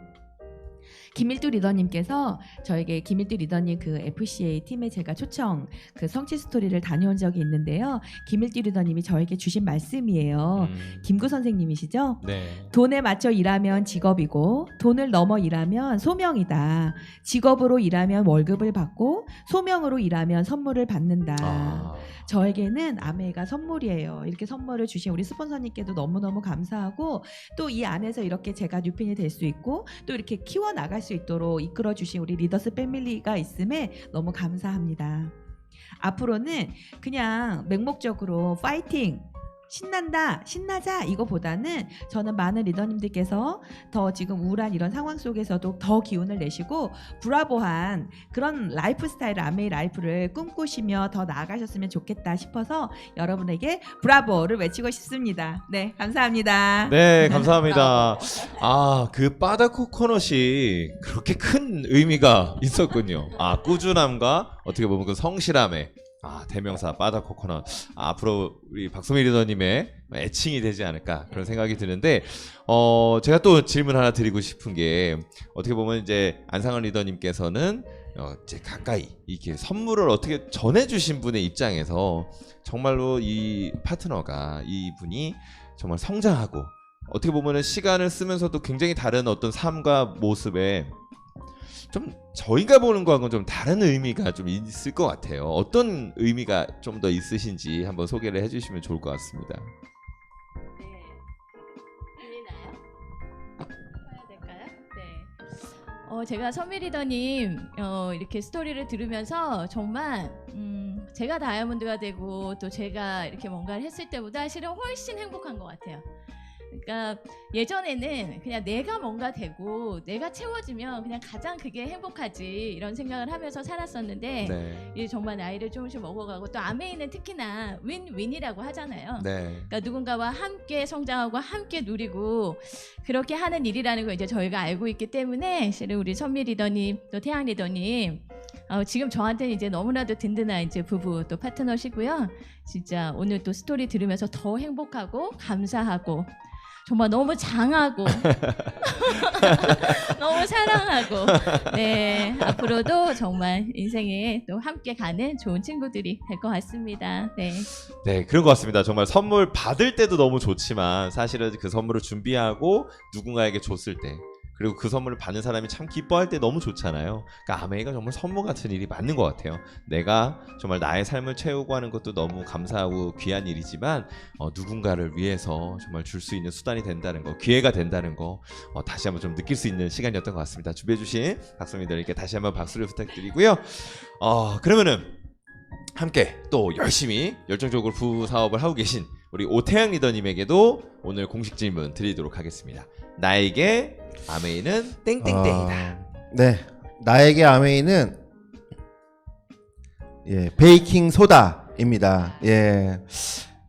김일두 리더님께서 저에게 김일두 리더님 그 FCA 팀에 제가 초청 그 성취 스토리를 다녀온 적이 있는데요. 김일두 리더님이 저에게 주신 말씀이에요. 김구 선생님이시죠? 네. 돈에 맞춰 일하면 직업이고 돈을 넘어 일하면 소명이다. 직업으로 일하면 월급을 받고 소명으로 일하면 선물을 받는다. 저에게는 아메가 선물이에요. 이렇게 선물을 주신 우리 스폰서님께도 너무너무 감사하고 또 이 안에서 이렇게 제가 뉴핀이 될 수 있고 또 이렇게 키워나갈 수 있도록 이끌어주신 우리 리더스 패밀리가 있음에 너무 감사합니다. 앞으로는 그냥 맹목적으로 파이팅! 신난다, 신나자 이거보다는 저는 많은 리더님들께서 더 지금 우울한 이런 상황 속에서도 더 기운을 내시고 브라보한 그런 라이프 스타일 아메이 라이프를 꿈꾸시며 더 나아가셨으면 좋겠다 싶어서 여러분에게 브라보를 외치고 싶습니다. 네, 감사합니다. 네, 감사합니다. 그 바다 코코넛이 그렇게 큰 의미가 있었군요. 꾸준함과 어떻게 보면 그 성실함에 대명사 바다 코코넛. 앞으로 우리 박소미 리더님의 애칭이 되지 않을까 그런 생각이 드는데 제가 또 질문 하나 드리고 싶은 게 어떻게 보면 이제 안상원 리더님께서는 이제 가까이 이렇게 선물을 어떻게 전해주신 분의 입장에서 정말로 이 파트너가 이분이 정말 성장하고 어떻게 보면은 시간을 쓰면서도 굉장히 다른 어떤 삶과 모습에 좀 저희가 보는 거하고는 좀 다른 의미가 좀 있을 것 같아요. 어떤 의미가 좀 더 있으신지 한번 소개를 해주시면 좋을 것 같습니다. 네. 들리나요? 해야 될까요? 네. 제가 선미 리더님 이렇게 스토리를 들으면서 정말 제가 다이아몬드가 되고 또 제가 이렇게 뭔가를 했을 때보다 실은 훨씬 행복한 것 같아요. 그러니까 예전에는 그냥 내가 뭔가 되고 내가 채워지면 그냥 가장 그게 행복하지 이런 생각을 하면서 살았었는데 네. 이제 정말 나이를 조금씩 먹어가고 또 아메이는 특히나 윈윈이라고 하잖아요. 네. 그러니까 누군가와 함께 성장하고 함께 누리고 그렇게 하는 일이라는 걸 이제 저희가 알고 있기 때문에 실은 우리 선미 리더님 또 태양 리더님 지금 저한테는 이제 너무나도 든든한 이제 부부 또 파트너시고요. 진짜 오늘 또 스토리 들으면서 더 행복하고 감사하고 정말 너무 장하고 너무 사랑하고 네 앞으로도 정말 인생에 또 함께 가는 좋은 친구들이 될 것 같습니다. 네. 네, 그런 것 같습니다. 정말 선물 받을 때도 너무 좋지만 사실은 그 선물을 준비하고 누군가에게 줬을 때 그리고 그 선물을 받는 사람이 참 기뻐할 때 너무 좋잖아요. 그러니까 아메이가 정말 선물 같은 일이 맞는 것 같아요. 내가 정말 나의 삶을 채우고 하는 것도 너무 감사하고 귀한 일이지만 누군가를 위해서 정말 줄 수 있는 수단이 된다는 거, 기회가 된다는 거 다시 한번 좀 느낄 수 있는 시간이었던 것 같습니다. 준비해주신 박선미들에게 다시 한번 박수를 부탁드리고요. 그러면은 함께 또 열심히 열정적으로 부부 사업을 하고 계신 우리 오태양 리더님에게도 오늘 공식 질문 드리도록 하겠습니다. 나에게 아메이는 땡땡땡이다. 네, 나에게 아메이는 베이킹 소다입니다.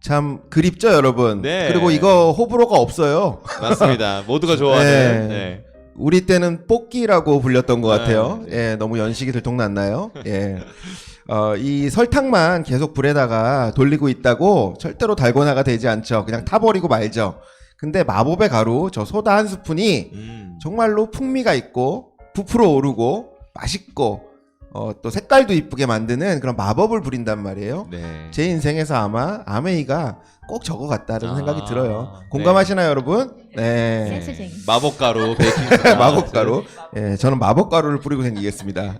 참 그립죠, 여러분. 네. 그리고 이거 호불호가 없어요. 맞습니다. 모두가 좋아하는. 네. 우리 때는 뽀끼라고 불렸던 것 같아요. 네. 너무 연식이 들통났나요? 이 설탕만 계속 불에다가 돌리고 있다고 절대로 달고나가 되지 않죠. 그냥 타버리고 말죠. 근데 마법의 가루, 저 소다 한 스푼이 정말로 풍미가 있고 부풀어 오르고 맛있고 또 색깔도 이쁘게 만드는 그런 마법을 부린단 말이에요. 네. 제 인생에서 아마 아메이가 꼭 저거 같다는 생각이 들어요. 네. 공감하시나요, 여러분? 네. 센스쟁이. 마법가루, 베이킹 소다. 마법가루. 저는 마법가루를 뿌리고 생기겠습니다.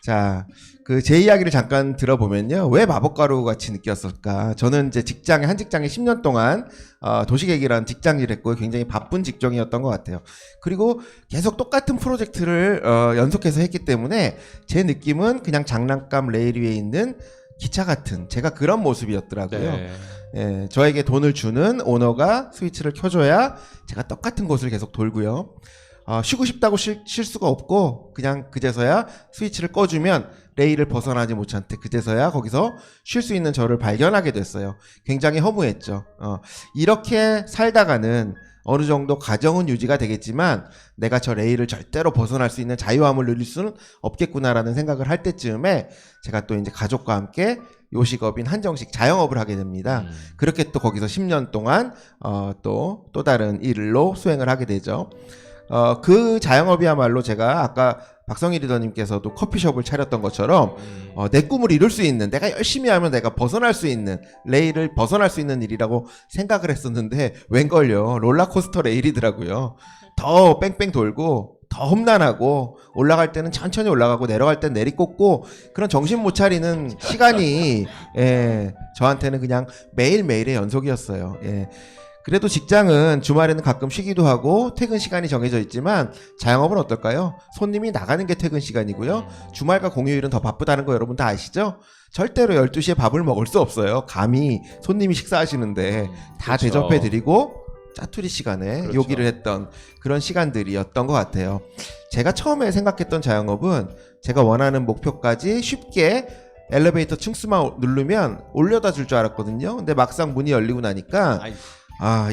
자, 제 이야기를 잠깐 들어보면요. 왜 마법가루 같이 느꼈을까? 저는 이제 한 직장에 10년 동안 도시계획이라는 직장일 했고 굉장히 바쁜 직종이었던 것 같아요. 그리고 계속 똑같은 프로젝트를 연속해서 했기 때문에 제 느낌은 그냥 장난감 레일 위에 있는 기차 같은 제가 그런 모습이었더라고요. 네. 저에게 돈을 주는 오너가 스위치를 켜줘야 제가 똑같은 곳을 계속 돌고요. 쉬고 싶다고 쉴 수가 없고 그냥 그제서야 스위치를 꺼주면 레일을 벗어나지 못한 채 그제서야 거기서 쉴 수 있는 저를 발견하게 됐어요. 굉장히 허무했죠. 이렇게 살다가는 어느 정도 가정은 유지가 되겠지만 내가 저 레일을 절대로 벗어날 수 있는 자유함을 누릴 수는 없겠구나라는 생각을 할 때쯤에 제가 또 이제 가족과 함께 요식업인 한정식 자영업을 하게 됩니다. 그렇게 또 거기서 10년 동안 또 다른 일로 수행을 하게 되죠. 그 자영업이야말로 제가 아까 박성희 리더님께서도 커피숍을 차렸던 것처럼 내 꿈을 이룰 수 있는 내가 열심히 하면 내가 벗어날 수 있는 레일을 벗어날 수 있는 일이라고 생각을 했었는데 웬걸요 롤러코스터 레일이더라고요. 더 뺑뺑 돌고 더 험난하고 올라갈 때는 천천히 올라가고 내려갈 때는 내리꽂고 그런 정신 못 차리는 시간이 저한테는 그냥 매일매일의 연속이었어요. 그래도 직장은 주말에는 가끔 쉬기도 하고 퇴근 시간이 정해져 있지만 자영업은 어떨까요? 손님이 나가는 게 퇴근 시간이고요. 주말과 공휴일은 더 바쁘다는 거 여러분 다 아시죠? 절대로 12시에 밥을 먹을 수 없어요. 감히 손님이 식사하시는데 다 그렇죠. 대접해드리고 짜투리 시간에 그렇죠. 요기를 했던 그런 시간들이었던 것 같아요. 제가 처음에 생각했던 자영업은 제가 원하는 목표까지 쉽게 엘리베이터 층수만 누르면 올려다 줄 줄 알았거든요. 근데 막상 문이 열리고 나니까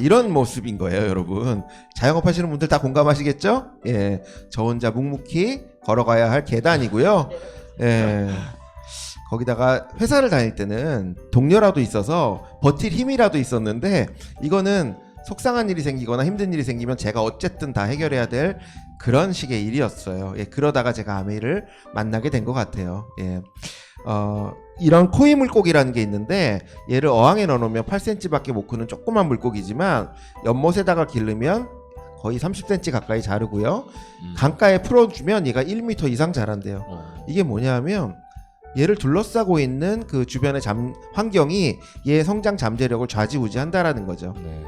이런 모습인 거예요, 여러분. 자영업 하시는 분들 다 공감하시겠죠? 저 혼자 묵묵히 걸어가야 할 계단이고요. 거기다가 회사를 다닐 때는 동료라도 있어서 버틸 힘이라도 있었는데 이거는 속상한 일이 생기거나 힘든 일이 생기면 제가 어쨌든 다 해결해야 될 그런 식의 일이었어요. 그러다가 제가 아메이를 만나게 된 것 같아요. 이런 코이 물고기라는 게 있는데 얘를 어항에 넣어놓으면 8cm밖에 못 크는 조그만 물고기지만 연못에다가 기르면 거의 30cm 가까이 자르고요. 강가에 풀어주면 얘가 1m 이상 자란대요. 이게 뭐냐면 얘를 둘러싸고 있는 그 주변의 환경이 얘의 성장 잠재력을 좌지우지한다라는 거죠. 네.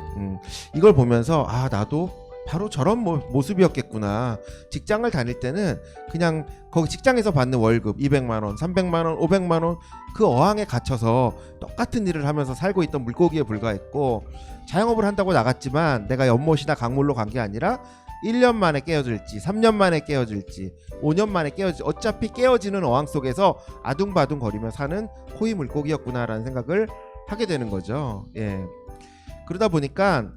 이걸 보면서 아 나도 바로 저런 모습이었겠구나. 직장을 다닐 때는 그냥 거기 직장에서 받는 월급 200만 원, 300만 원, 500만 원 그 어항에 갇혀서 똑같은 일을 하면서 살고 있던 물고기에 불과했고 자영업을 한다고 나갔지만 내가 연못이나 강물로 간 게 아니라 1년 만에 깨어질지 3년 만에 깨어질지 5년 만에 깨어질지 어차피 깨어지는 어항 속에서 아둥바둥 거리며 사는 코이 물고기였구나라는 생각을 하게 되는 거죠. 예. 그러다 보니까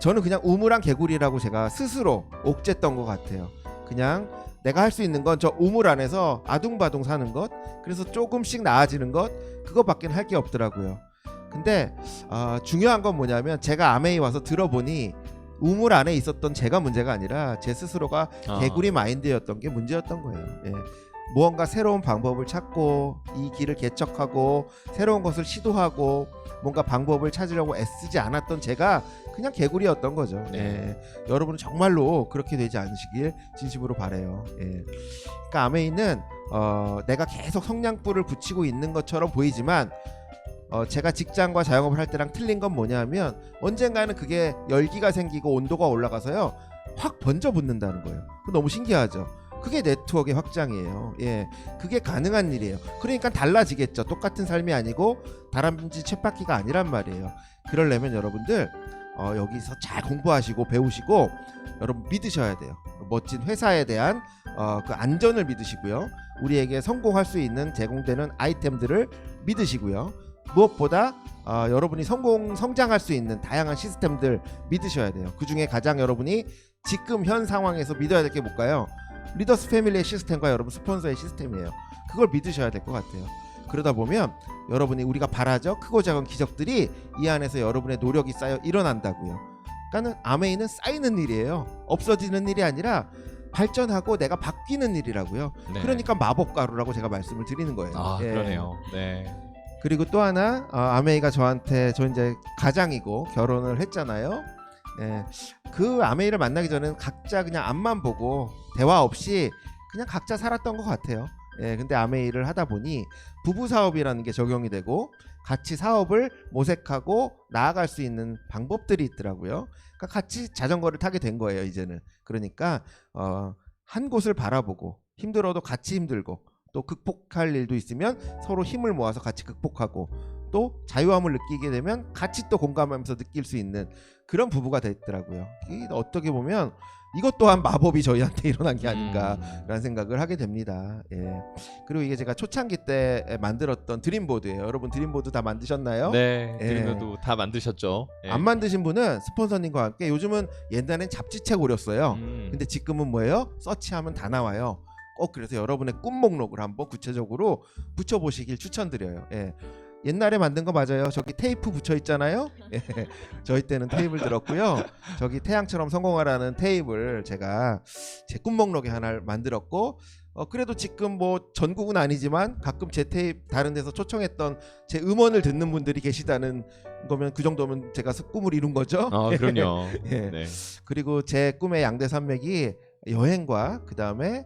저는 그냥 우물안 개구리라고 제가 스스로 옥죄했던 것 같아요. 그냥 내가 할 수 있는 건 저 우물 안에서 아둥바둥 사는 것, 그래서 조금씩 나아지는 것, 그거밖에 할 게 없더라고요. 근데 중요한 건 뭐냐면 제가 아메이 와서 들어보니 우물 안에 있었던 제가 문제가 아니라 제 스스로가 개구리 마인드였던 게 문제였던 거예요. 예. 무언가 새로운 방법을 찾고 이 길을 개척하고 새로운 것을 시도하고 뭔가 방법을 찾으려고 애쓰지 않았던 제가 그냥 개구리였던 거죠. 네. 예. 여러분은 정말로 그렇게 되지 않으시길 진심으로 바라요. 예. 그러니까 아메이는 내가 계속 성냥불을 붙이고 있는 것처럼 보이지만 제가 직장과 자영업을 할 때랑 틀린 건 뭐냐면 언젠가는 그게 열기가 생기고 온도가 올라가서요 확 번져 붙는다는 거예요. 너무 신기하죠. 그게 네트워크의 확장이에요. 예, 그게 가능한 일이에요. 그러니까 달라지겠죠. 똑같은 삶이 아니고 다람쥐 쳇바퀴가 아니란 말이에요. 그러려면 여러분들 여기서 잘 공부하시고 배우시고 여러분 믿으셔야 돼요. 멋진 회사에 대한 그 안전을 믿으시고요. 우리에게 성공할 수 있는 제공되는 아이템들을 믿으시고요. 무엇보다 여러분이 성장할 수 있는 다양한 시스템들 믿으셔야 돼요. 그 중에 가장 여러분이 지금 현 상황에서 믿어야 될 게 뭘까요? 리더스 패밀리의 시스템과 여러분 스폰서의 시스템이에요. 그걸 믿으셔야 될 것 같아요. 그러다 보면 여러분이 우리가 바라죠. 크고 작은 기적들이 이 안에서 여러분의 노력이 쌓여 일어난다고요. 그러니까 아메이는 쌓이는 일이에요. 없어지는 일이 아니라 발전하고 내가 바뀌는 일이라고요. 네. 그러니까 마법가루라고 제가 말씀을 드리는 거예요. 예. 그러네요. 네. 그리고 또 하나 아메이가 저한테 저 이제 가장이고 결혼을 했잖아요. 예. 그 아메이를 만나기 전에는 각자 그냥 앞만 보고 대화 없이 그냥 각자 살았던 것 같아요. 예. 근데 아메이를 하다 보니 부부 사업이라는 게 적용이 되고 같이 사업을 모색하고 나아갈 수 있는 방법들이 있더라고요. 그러니까 같이 자전거를 타게 된 거예요. 이제는. 그러니까 한 곳을 바라보고 힘들어도 같이 힘들고 또 극복할 일도 있으면 서로 힘을 모아서 같이 극복하고 또 자유함을 느끼게 되면 같이 또 공감하면서 느낄 수 있는 그런 부부가 됐더라고요. 이게 어떻게 보면 이것 또한 마법이 저희한테 일어난 게 아닌가라는 생각을 하게 됩니다. 예. 그리고 이게 제가 초창기 때 만들었던 드림보드예요. 여러분 드림보드 다 만드셨나요? 네. 예. 드림보드 다 만드셨죠. 예. 안 만드신 분은 스폰서님과 함께 요즘은 옛날엔 잡지책 오렸어요. 근데 지금은 뭐예요? 서치하면 다 나와요. 꼭 그래서 여러분의 꿈 목록을 한번 구체적으로 붙여보시길 추천드려요. 예. 옛날에 만든 거 맞아요. 저기 테이프 붙여 있잖아요. 예. 저희 때는 테이프를 들었고요. 저기 태양처럼 성공하라는 테이프를 제가 제 꿈 목록에 하나를 만들었고 그래도 지금 뭐 전국은 아니지만 가끔 제 테이프 다른 데서 초청했던 제 음원을 듣는 분들이 계시다는 거면 그 정도면 제가 꿈을 이룬 거죠. 그럼요. 예. 네. 그리고 제 꿈의 양대 산맥이 여행과 그 다음에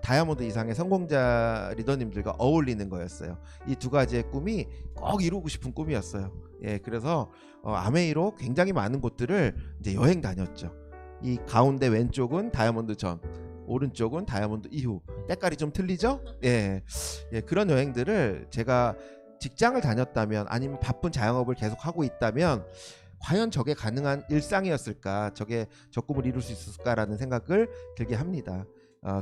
다이아몬드 이상의 성공자 리더님들과 어울리는 거였어요. 이 두 가지의 꿈이 꼭 이루고 싶은 꿈이었어요. 예, 그래서 아메이로 굉장히 많은 곳들을 이제 여행 다녔죠. 이 가운데 왼쪽은 다이아몬드 전, 오른쪽은 다이아몬드 이후. 때깔이 좀 틀리죠? 예, 예, 그런 여행들을 제가 직장을 다녔다면 아니면 바쁜 자영업을 계속 하고 있다면 과연 저게 가능한 일상이었을까? 저게 저 꿈을 이룰 수 있었을까라는 생각을 들게 합니다.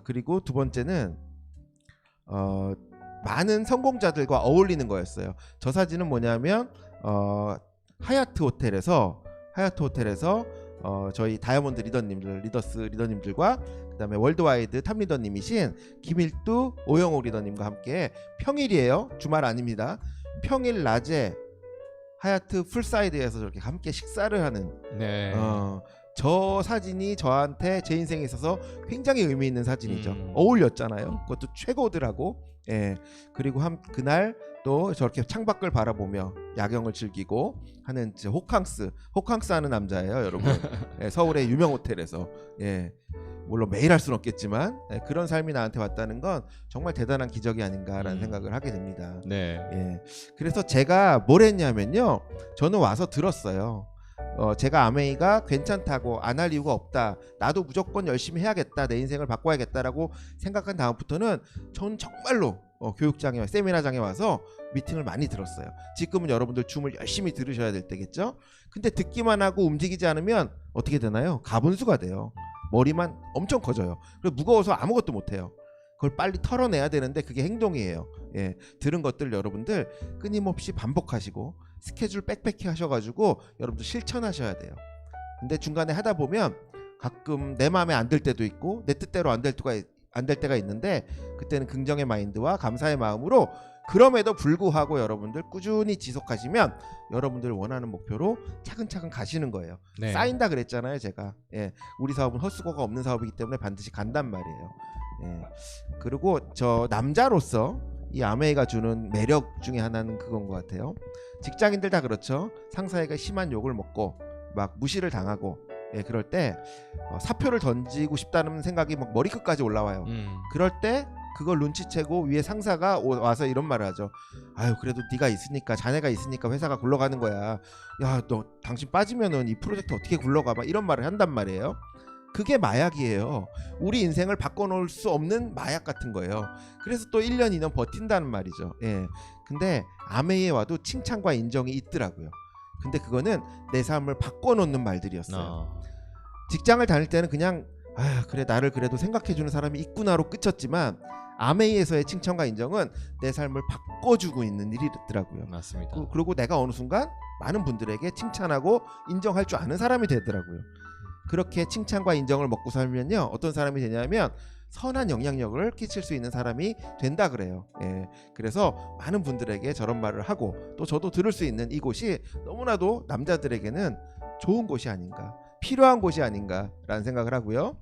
그리고 두 번째는 많은 성공자들과 어울리는 거였어요. 저 사진은 뭐냐면 하얏트 호텔에서 저희 다이아몬드 리더님들, 리더스 리더님들과 그다음에 월드와이드 탑 리더님이신 김일두, 오영옥 리더님과 함께 평일이에요. 주말 아닙니다. 평일 낮에 하얏트 풀사이드에서 저렇게 함께 식사를 하는 네. 저 사진이 저한테 제 인생에 있어서 굉장히 의미 있는 사진이죠. 음. 어울렸잖아요. 그것도 최고더라고. 예. 그리고 그날 또 저렇게 창밖을 바라보며 야경을 즐기고 하는 호캉스 하는 남자예요, 여러분. 예, 서울의 유명 호텔에서. 예. 물론 매일 할 수는 없겠지만 그런 삶이 나한테 왔다는 건 정말 대단한 기적이 아닌가라는 생각을 하게 됩니다. 네. 예. 그래서 제가 뭘 했냐면요. 저는 와서 들었어요. 제가 아메이가 괜찮다고 안 할 이유가 없다. 나도 무조건 열심히 해야겠다. 내 인생을 바꿔야겠다라고 생각한 다음부터는 전 정말로 교육장에 세미나장에 와서 미팅을 많이 들었어요. 지금은 여러분들 줌을 열심히 들으셔야 될 때겠죠. 근데 듣기만 하고 움직이지 않으면 어떻게 되나요? 가분수가 돼요. 머리만 엄청 커져요. 그래서 무거워서 아무것도 못해요. 그걸 빨리 털어내야 되는데 그게 행동이에요. 예, 들은 것들 여러분들 끊임없이 반복하시고 스케줄 빽빽히 하셔가지고 여러분들 실천하셔야 돼요. 근데 중간에 하다 보면 가끔 내 마음에 안 들 때도 있고 내 뜻대로 안 될 때가 있는데 그때는 긍정의 마인드와 감사의 마음으로 그럼에도 불구하고 여러분들 꾸준히 지속하시면 여러분들 원하는 목표로 차근차근 가시는 거예요. 네. 쌓인다 그랬잖아요, 제가. 예, 우리 사업은 헛수고가 없는 사업이기 때문에 반드시 간단 말이에요. 예, 그리고 저 남자로서 이 아메이가 주는 매력 중에 하나는 그건 것 같아요. 직장인들 다 그렇죠. 상사에게 심한 욕을 먹고 막 무시를 당하고 그럴 때 사표를 던지고 싶다는 생각이 막 머리끝까지 올라와요. 그럴 때 그걸 눈치채고 위에 상사가 와서 이런 말을 하죠. 아유 그래도 네가 있으니까 자네가 있으니까 회사가 굴러가는 거야. 야 너 당신 빠지면은 이 프로젝트 어떻게 굴러가 막 이런 말을 한단 말이에요. 그게 마약이에요. 우리 인생을 바꿔놓을 수 없는 마약 같은 거예요. 그래서 또 1년 2년 버틴다는 말이죠. 예. 근데 아메이에 와도 칭찬과 인정이 있더라고요. 근데 그거는 내 삶을 바꿔놓는 말들이었어요. 직장을 다닐 때는 그냥 아 그래 나를 그래도 생각해주는 사람이 있구나로 끝쳤지만 아메이에서의 칭찬과 인정은 내 삶을 바꿔주고 있는 일이더라고요. 맞습니다. 그리고 내가 어느 순간 많은 분들에게 칭찬하고 인정할 줄 아는 사람이 되더라고요. 그렇게 칭찬과 인정을 먹고 살면요 어떤 사람이 되냐면 선한 영향력을 끼칠 수 있는 사람이 된다 그래요. 예, 그래서 많은 분들에게 저런 말을 하고 또 저도 들을 수 있는 이곳이 너무나도 남자들에게는 좋은 곳이 아닌가, 필요한 곳이 아닌가라는 생각을 하고요.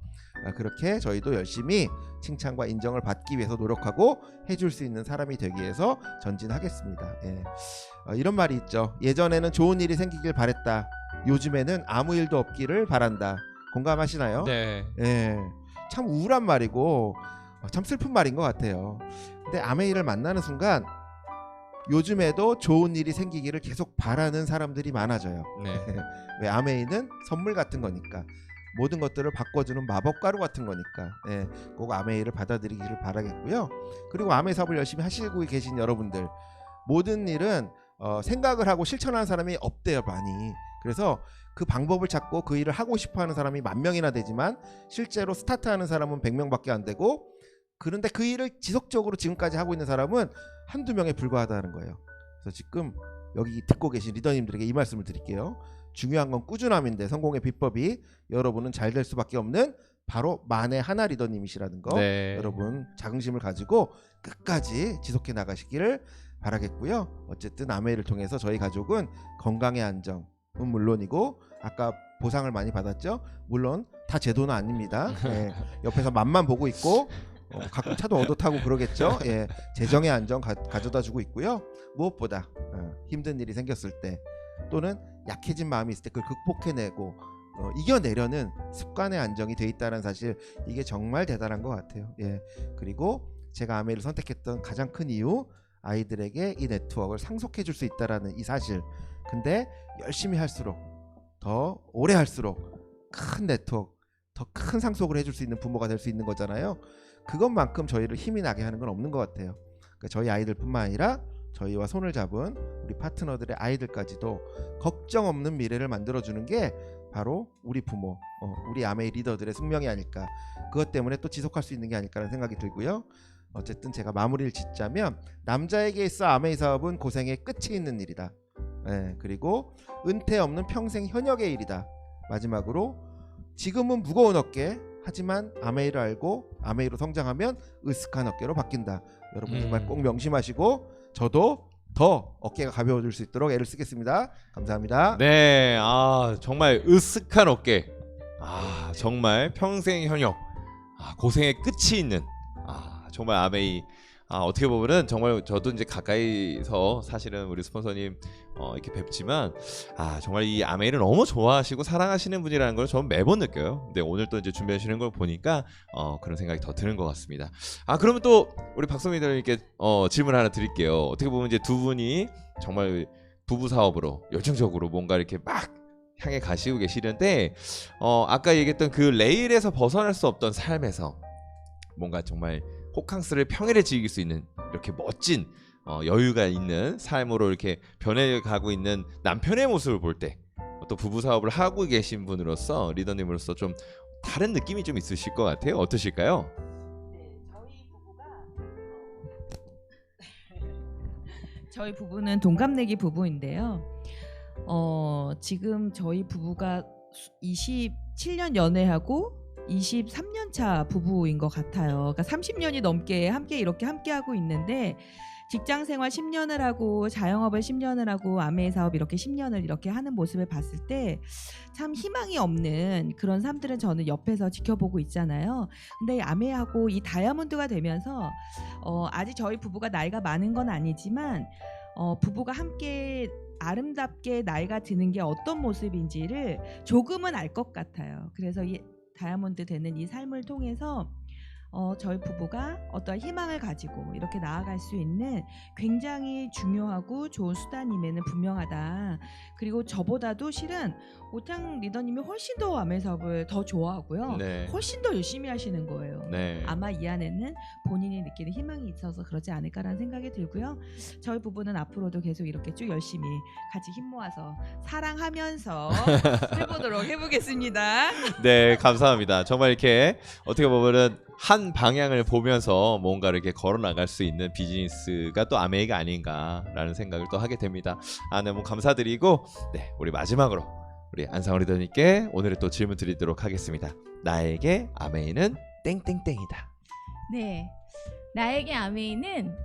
그렇게 저희도 열심히 칭찬과 인정을 받기 위해서 노력하고 해줄 수 있는 사람이 되기 위해서 전진하겠습니다. 예. 이런 말이 있죠. 예전에는 좋은 일이 생기길 바랬다. 요즘에는 아무 일도 없기를 바란다. 공감하시나요? 네. 예. 참 우울한 말이고 참 슬픈 말인 것 같아요. 근데 아메이를 만나는 순간 요즘에도 좋은 일이 생기기를 계속 바라는 사람들이 많아져요. 네. 왜 아메이는 선물 같은 거니까 모든 것들을 바꿔주는 마법가루 같은 거니까 예, 꼭 아메이를 받아들이기를 바라겠고요. 그리고 아메이 사업을 열심히 하시고 계신 여러분들 모든 일은 생각을 하고 실천하는 사람이 없대요 많이. 그래서 그 방법을 찾고 그 일을 하고 싶어하는 사람이 10,000명이나 되지만 실제로 스타트하는 사람은 100명밖에 안 되고 그런데 그 일을 지속적으로 지금까지 하고 있는 사람은 한두 명에 불과하다는 거예요. 그래서 지금 여기 듣고 계신 리더님들에게 이 말씀을 드릴게요. 중요한 건 꾸준함인데 성공의 비법이 여러분은 잘 될 수밖에 없는 바로 만에 하나 리더님이시라는 거 네. 여러분 자긍심을 가지고 끝까지 지속해 나가시기를 바라겠고요. 어쨌든 아메이를 통해서 저희 가족은 건강의 안정은 물론이고 아까 보상을 많이 받았죠. 물론 다 제 돈은 아닙니다. 예, 옆에서 맛만 보고 있고 가끔 차도 얻어 타고 그러겠죠. 예, 재정의 안정 가져다 주고 있고요. 무엇보다 힘든 일이 생겼을 때 또는 약해진 마음이 있을 때 그걸 극복해내고 이겨내려는 습관의 안정이 돼 있다는 사실 이게 정말 대단한 것 같아요. 예, 그리고 제가 아메이를 선택했던 가장 큰 이유 아이들에게 이 네트워크를 상속해 줄 수 있다라는 이 사실. 근데 열심히 할수록 더 오래 할수록 큰 네트워크 더 큰 상속을 해줄 수 있는 부모가 될 수 있는 거잖아요. 그것만큼 저희를 힘이 나게 하는 건 없는 것 같아요. 그러니까 저희 아이들뿐만 아니라 저희와 손을 잡은 우리 파트너들의 아이들까지도 걱정 없는 미래를 만들어주는 게 바로 우리 부모, 우리 아메이 리더들의 숙명이 아닐까. 그것 때문에 또 지속할 수 있는 게 아닐까라는 생각이 들고요. 어쨌든 제가 마무리를 짓자면 남자에게 있어 아메이 사업은 고생의 끝이 있는 일이다. 네, 그리고 은퇴 없는 평생 현역의 일이다. 마지막으로 지금은 무거운 어깨 하지만 아메이를 알고 아메이로 성장하면 으쓱한 어깨로 바뀐다. 여러분 정말 꼭 명심하시고 저도 더 어깨가 가벼워질 수 있도록 애를 쓰겠습니다. 감사합니다. 네, 정말 으쓱한 어깨 아 정말 평생 현역, 고생의 끝이 있는 정말 아메이. 어떻게 보면은 정말 저도 이제 가까이서 사실은 우리 스폰서님 이렇게 뵙지만 정말 이 아메이를 너무 좋아하시고 사랑하시는 분이라는 걸 저는 매번 느껴요. 근데 오늘 또 이제 준비하시는 걸 보니까 그런 생각이 더 드는 것 같습니다. 그러면 또 우리 박성민님께 질문 하나 드릴게요. 어떻게 보면 이제 두 분이 정말 부부 사업으로 열정적으로 뭔가 이렇게 막 향해 가시고 계시는데 아까 얘기했던 그 레일에서 벗어날 수 없던 삶에서 뭔가 정말 호캉스를 평일에 즐길 수 있는 이렇게 멋진 여유가 있는 삶으로 이렇게 변해가고 있는 남편의 모습을 볼 때 또 부부 사업을 하고 계신 분으로서 리더님으로서 좀 다른 느낌이 좀 있으실 것 같아요. 어떠실까요? 저희 부부는 동갑내기 부부인데요. 지금 저희 부부가 27년 연애하고 23년 차 부부인 것 같아요. 그러니까 30년이 넘게 이렇게 함께 하고 있는데 직장 생활 10년을 하고 자영업을 10년을 하고 아메이 사업 이렇게 10년을 이렇게 하는 모습을 봤을 때 참 희망이 없는 그런 삶들은 저는 옆에서 지켜보고 있잖아요. 근데 아메이하고 이 다이아몬드가 되면서 아직 저희 부부가 나이가 많은 건 아니지만 부부가 함께 아름답게 나이가 드는 게 어떤 모습인지를 조금은 알 것 같아요. 그래서 이 다이아몬드 되는 이 삶을 통해서 저희 부부가 어떠한 희망을 가지고 이렇게 나아갈 수 있는 굉장히 중요하고 좋은 수단임에는 분명하다. 그리고 저보다도 실은 오창 리더님이 훨씬 더 아메 사업을 더 좋아하고요. 네. 훨씬 더 열심히 하시는 거예요. 네. 아마 이 안에는 본인이 느끼는 희망이 있어서 그러지 않을까라는 생각이 들고요. 저희 부부는 앞으로도 계속 이렇게 쭉 열심히 같이 힘 모아서 사랑하면서 해보겠습니다. 네, 감사합니다. 정말 이렇게 어떻게 보면은 한 방향을 보면서 뭔가 이렇게 걸어 나갈 수 있는 비즈니스가 또 아메이가 아닌가라는 생각을 또 하게 됩니다. 너무 감사드리고, 네, 우리 마지막으로 우리 안상우 리더님께 오늘의 또 질문 드리도록 하겠습니다. 나에게 아메이는 땡땡땡이다. 네, 나에게 아메이는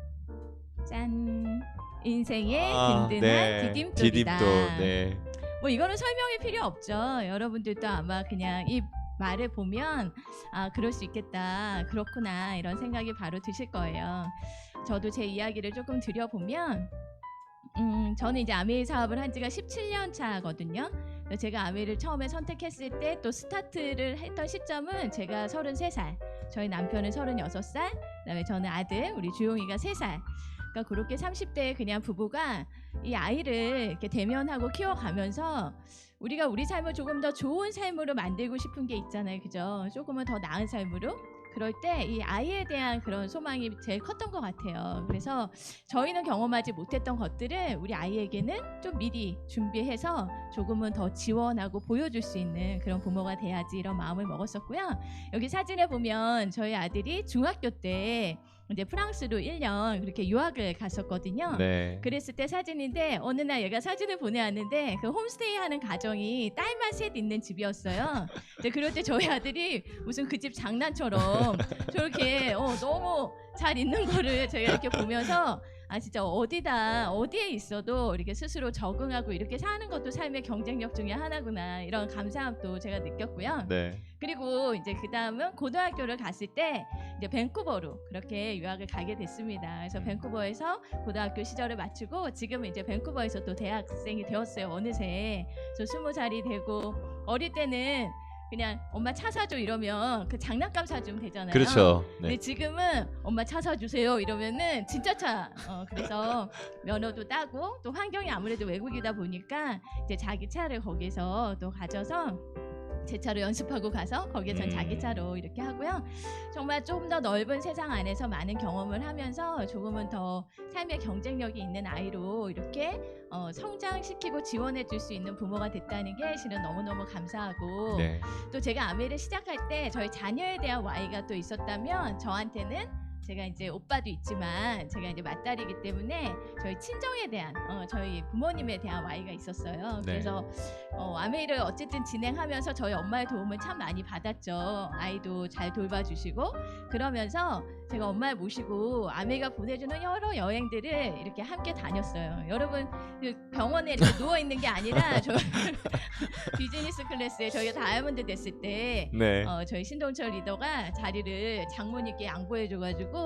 짠 인생의 든든한 디딤돌이다. 디딤돌. 네. 뭐 이거는 설명이 필요 없죠. 여러분들도 아마 그냥 이 말을 보면 그럴 수 있겠다, 그렇구나 이런 생각이 바로 드실 거예요. 저도 제 이야기를 조금 드려보면 저는 이제 아메이 사업을 한 지가 17년 차거든요. 제가 아메이를 처음에 선택했을 때 또 스타트를 했던 시점은 제가 33살, 저희 남편은 36살, 그다음에 저는 아들 우리 주용이가 3살. 그러니까 그렇게 30대에 그냥 부부가 이 아이를 이렇게 대면하고 키워가면서 우리가 우리 삶을 조금 더 좋은 삶으로 만들고 싶은 게 있잖아요, 그죠? 조금은 더 나은 삶으로. 그럴 때 이 아이에 대한 그런 소망이 제일 컸던 것 같아요. 그래서 저희는 경험하지 못했던 것들을 우리 아이에게는 좀 미리 준비해서 조금은 더 지원하고 보여줄 수 있는 그런 부모가 돼야지 이런 마음을 먹었었고요. 여기 사진에 보면 저희 아들이 중학교 때 이제 프랑스로 1년 그렇게 유학을 갔었거든요. 네. 그랬을 때 사진인데 어느 날 얘가 사진을 보내왔는데 그 홈스테이 하는 가정이 딸만 셋 있는 집이었어요. 이제 그럴 때 저희 아들이 무슨 그 집 장난처럼 저렇게 너무 잘 있는 거를 제가 이렇게 보면서 진짜 어디에 있어도 이렇게 스스로 적응하고 이렇게 사는 것도 삶의 경쟁력 중에 하나구나 이런 감사함도 제가 느꼈고요. 네. 그리고 이제 그 다음은 고등학교를 갔을 때 이제 밴쿠버로 그렇게 유학을 가게 됐습니다. 그래서 밴쿠버에서 고등학교 시절을 마치고 지금은 이제 밴쿠버에서 또 대학생이 되었어요. 어느새 저 20살이 되고 어릴 때는 그냥 엄마 차 사줘 이러면 그 장난감 사주면 되잖아요. 그렇죠. 근데 네. 지금은 엄마 차 사주세요 이러면은 진짜 차. 그래서 면허도 따고 또 환경이 아무래도 외국이다 보니까 이제 자기 차를 거기서 또 가져서 제 차로 연습하고 가서 거기에 자기 차로 이렇게 하고요. 정말 좀 더 넓은 세상 안에서 많은 경험을 하면서 조금은 더 삶의 경쟁력이 있는 아이로 이렇게 성장시키고 지원해 줄 수 있는 부모가 됐다는 게 실은 너무너무 감사하고 네. 또 제가 아메이를 시작할 때 저희 자녀에 대한 Y가 또 있었다면 저한테는 제가 이제 오빠도 있지만 제가 이제 맏딸이기 때문에 저희 친정에 대한 저희 부모님에 대한 Y가 있었어요. 네. 그래서 아메이를 어쨌든 진행하면서 저희 엄마의 도움을 참 많이 받았죠. 아이도 잘 돌봐주시고 그러면서 제가 엄마를 모시고 아메이가 보내주는 여러 여행들을 이렇게 함께 다녔어요. 여러분 그 병원에 이렇게 누워 있는 게 아니라 저 비즈니스 클래스에 저희가 다이아몬드 됐을 때 네. 저희 신동철 리더가 자리를 장모님께 양보해줘가지고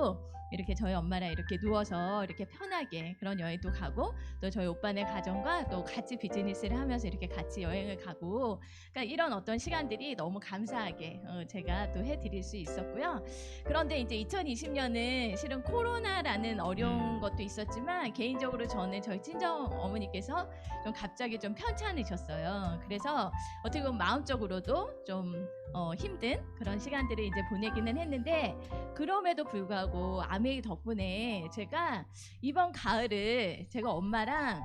이렇게 저희 엄마랑 이렇게 누워서 이렇게 편하게 그런 여행도 가고 또 저희 오빠네 가정과 또 같이 비즈니스를 하면서 이렇게 같이 여행을 가고 그러니까 이런 어떤 시간들이 너무 감사하게 제가 또 해드릴 수 있었고요. 그런데 이제 2020년은 실은 코로나라는 어려운 것도 있었지만 개인적으로 저는 저희 친정 어머니께서 좀 갑자기 좀 편찮으셨어요. 그래서 어떻게 보면 마음적으로도 좀 힘든 그런 시간들을 이제 보내기는 했는데 그럼에도 불구하고 아메이 덕분에 제가 이번 가을을 제가 엄마랑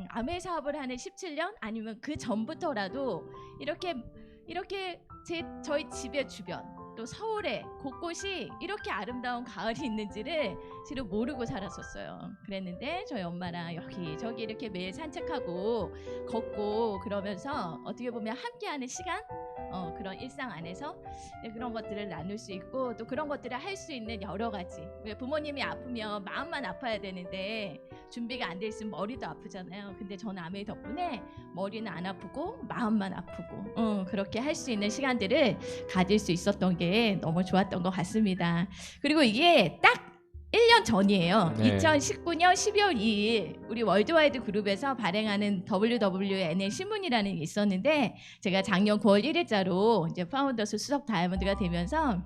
아메이 사업을 하는 17년 아니면 그 전부터라도 이렇게 저희 집의 주변 또 서울에 곳곳이 이렇게 아름다운 가을이 있는지를 실은 모르고 살았었어요. 그랬는데 저희 엄마랑 여기저기 이렇게 매일 산책하고 걷고 그러면서 어떻게 보면 함께하는 시간 그런 일상 안에서 그런 것들을 나눌 수 있고 또 그런 것들을 할 수 있는 여러 가지 왜 부모님이 아프면 마음만 아파야 되는데 준비가 안 돼 있으면 머리도 아프잖아요. 근데 저는 아메이 덕분에 머리는 안 아프고 마음만 아프고 그렇게 할 수 있는 시간들을 가질 수 있었던 게 너무 좋았던 것 같습니다. 그리고 이게 딱 1년 전이에요. 네. 2019년 12월 2일 우리 월드와이드 그룹에서 발행하는 WWNL 신문이라는 게 있었는데 제가 작년 9월 1일자로 이제 파운더스 수석 다이아몬드가 되면서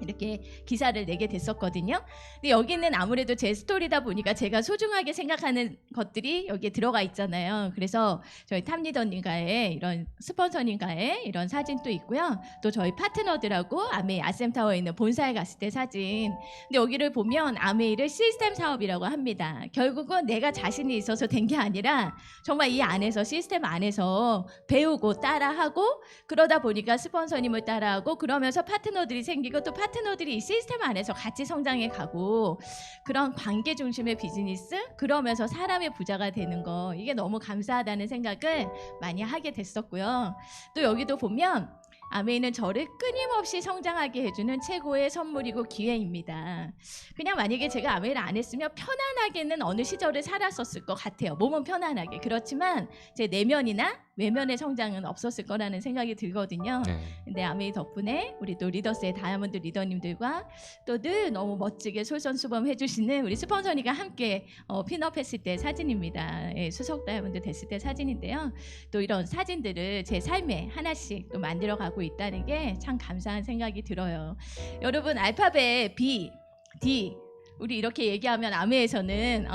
이렇게 기사를 내게 됐었거든요. 근데 여기는 아무래도 제 스토리다 보니까 제가 소중하게 생각하는 것들이 여기에 들어가 있잖아요. 그래서 저희 탑리더님과의 이런 스폰서님과의 이런 사진도 있고요. 또 저희 파트너들하고 아메이 아셈타워에 있는 본사에 갔을 때 사진. 근데 여기를 보면 아메이를 시스템 사업이라고 합니다. 결국은 내가 자신이 있어서 된 게 아니라 정말 이 안에서 시스템 안에서 배우고 따라하고 그러다 보니까 스폰서님을 따라하고 그러면서 파트너들이 생기고 또 파트너들이 이 시스템 안에서 같이 성장해 가고 그런 관계 중심의 비즈니스 그러면서 사람의 부자가 되는 거 이게 너무 감사하다는 생각을 많이 하게 됐었고요. 또 여기도 보면 아메이는 저를 끊임없이 성장하게 해주는 최고의 선물이고 기회입니다. 그냥 만약에 제가 아메이를 안 했으면 편안하게는 어느 시절을 살았었을 것 같아요. 몸은 편안하게. 그렇지만 제 내면이나 외면의 성장은 없었을 거라는 생각이 들거든요. 네. 근데 아메이 덕분에 우리 또 리더스의 다이아몬드 리더님들과 또 늘 너무 멋지게 솔선수범 해주시는 우리 스폰서니가 함께 핀업했을 때 사진입니다. 예, 수석 다이아몬드 됐을 때 사진인데요. 또 이런 사진들을 제 삶에 하나씩 또 만들어가고 있다는 게 참 감사한 생각이 들어요. 여러분 알파벳 B, D 우리 이렇게 얘기하면 아메에서는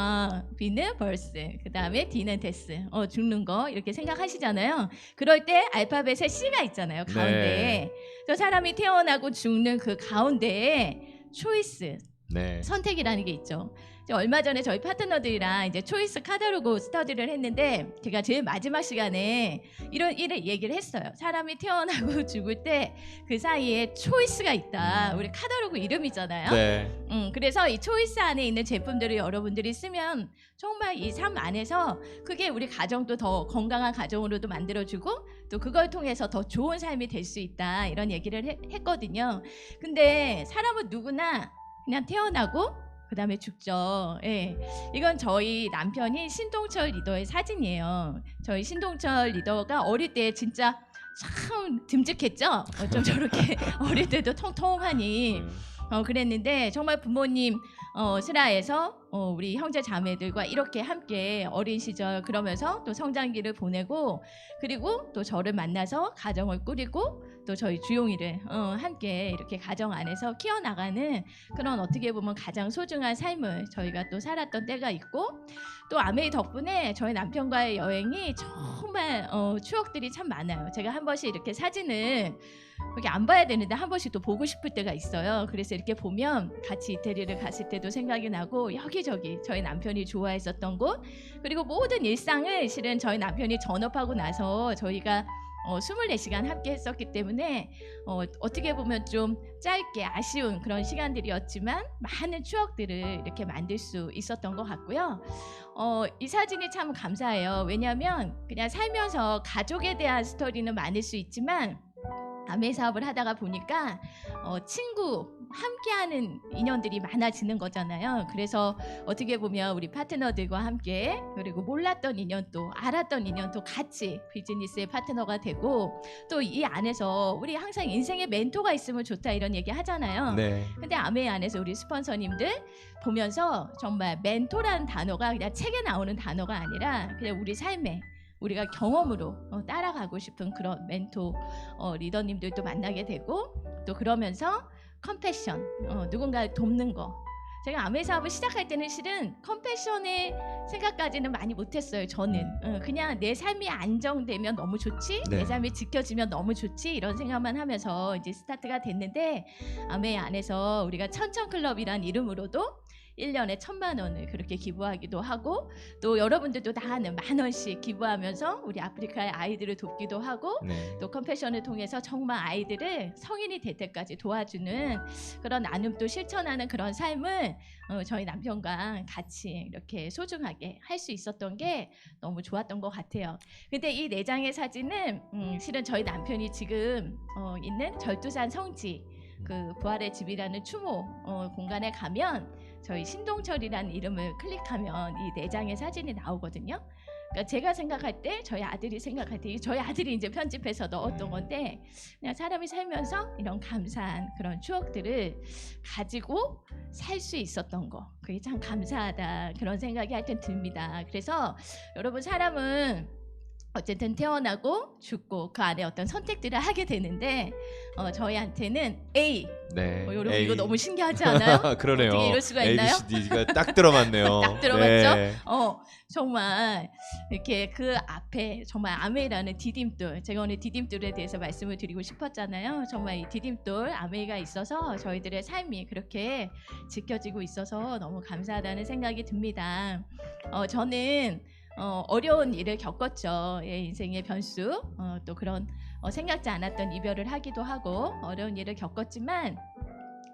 B는 벌스, 그 다음에 D는 데스, 죽는 거 이렇게 생각하시잖아요. 그럴 때 알파벳에 C가 있잖아요. 가운데에. 저 사람이 태어나고 죽는 그 가운데에 초이스, 네. 선택이라는 게 있죠. 얼마 전에 저희 파트너들이랑 이제 초이스 카탈로그 스터디를 했는데 제가 제일 마지막 시간에 이런 일을 얘기를 했어요. 사람이 태어나고 죽을 때 그 사이에 초이스가 있다. 우리 카탈로그 이름이잖아요. 네. 그래서 이 초이스 안에 있는 제품들을 여러분들이 쓰면 정말 이 삶 안에서 그게 우리 가정도 더 건강한 가정으로도 만들어주고 또 그걸 통해서 더 좋은 삶이 될 수 있다. 이런 얘기를 했거든요. 근데 사람은 누구나 그냥 태어나고 그 다음에 죽죠. 예. 이건 저희 남편이 신동철 리더의 사진이에요. 저희 신동철 리더가 어릴 때 진짜 참 듬직했죠. 좀 저렇게 어릴 때도 통통하니 그랬는데 정말 부모님 슬하에서 우리 형제 자매들과 이렇게 함께 어린 시절 그러면서 또 성장기를 보내고 그리고 또 저를 만나서 가정을 꾸리고 또 저희 주용이를 함께 이렇게 가정 안에서 키워나가는 그런 어떻게 보면 가장 소중한 삶을 저희가 또 살았던 때가 있고 또 아메이 덕분에 저희 남편과의 여행이 정말 추억들이 참 많아요. 제가 한 번씩 이렇게 사진을 여기 안 봐야 되는데 한 번씩 또 보고 싶을 때가 있어요. 그래서 이렇게 보면 같이 이태리를 갔을 때도 생각이 나고 여기저기 저희 남편이 좋아했었던 곳 그리고 모든 일상을 실은 저희 남편이 전업하고 나서 저희가 24시간 함께 했었기 때문에 어떻게 보면 좀 짧게 아쉬운 그런 시간들이었지만 많은 추억들을 이렇게 만들 수 있었던 것 같고요. 이 사진이 참 감사해요. 왜냐하면 그냥 살면서 가족에 대한 스토리는 많을 수 있지만 아메 사업을 하다가 보니까 친구 함께하는 인연들이 많아지는 거잖아요. 그래서 어떻게 보면 우리 파트너들과 함께 그리고 몰랐던 인연도 알았던 인연도 같이 비즈니스의 파트너가 되고 또 이 안에서 우리 항상 인생에 멘토가 있으면 좋다 이런 얘기 하잖아요. 네. 근데 아메 안에서 우리 스폰서님들 보면서 정말 멘토라는 단어가 그냥 책에 나오는 단어가 아니라 그냥 우리 삶에 우리가 경험으로 따라가고 싶은 그런 멘토 리더님들도 만나게 되고 또 그러면서 컴패션 누군가를 돕는 거 제가 아메 사업을 시작할 때는 실은 컴패션의 생각까지는 많이 못했어요. 저는 그냥 내 삶이 안정되면 너무 좋지 네. 내 삶이 지켜지면 너무 좋지 이런 생각만 하면서 이제 스타트가 됐는데 아메 안에서 우리가 천천클럽이란 이름으로도 1년에 1,000만 원을 그렇게 기부하기도 하고 또 여러분들도 다 아는 10,000원씩 기부하면서 우리 아프리카의 아이들을 돕기도 하고 네. 또 컴패션을 통해서 정말 아이들을 성인이 될 때까지 도와주는 그런 나눔도 실천하는 그런 삶을 저희 남편과 같이 이렇게 소중하게 할 수 있었던 게 너무 좋았던 것 같아요. 근데 이 4장의 사진은 실은 저희 남편이 지금 있는 절두산 성지 그 부활의 집이라는 추모 공간에 가면 저희 신동철이라는 이름을 클릭하면 이 4장의 사진이 나오거든요. 그러니까 제가 생각할 때 저희 아들이 생각할 때 저희 아들이 이제 편집해서 넣었던 건데 그냥 사람이 살면서 이런 감사한 그런 추억들을 가지고 살 수 있었던 거 그게 참 감사하다 그런 생각이 하여튼 듭니다. 그래서 여러분 사람은 어쨌든 태어나고 죽고 그 안에 어떤 선택들을 하게 되는데 저희한테는 A 네. 여러분 A. 이거 너무 신기하지 않아요? 그러네요. 어떻게 이럴 수가 있나요? ABCD가 딱 들어맞네요. 딱 들어맞죠? 네. 정말 이렇게 그 앞에 정말 아메이라는 디딤돌 제가 오늘 디딤돌에 대해서 말씀을 드리고 싶었잖아요. 정말 이 디딤돌 아메이가 있어서 저희들의 삶이 그렇게 지켜지고 있어서 너무 감사하다는 생각이 듭니다. 저는 어려운 일을 겪었죠. 예, 인생의 변수 또 그런 생각지 않았던 이별을 하기도 하고 어려운 일을 겪었지만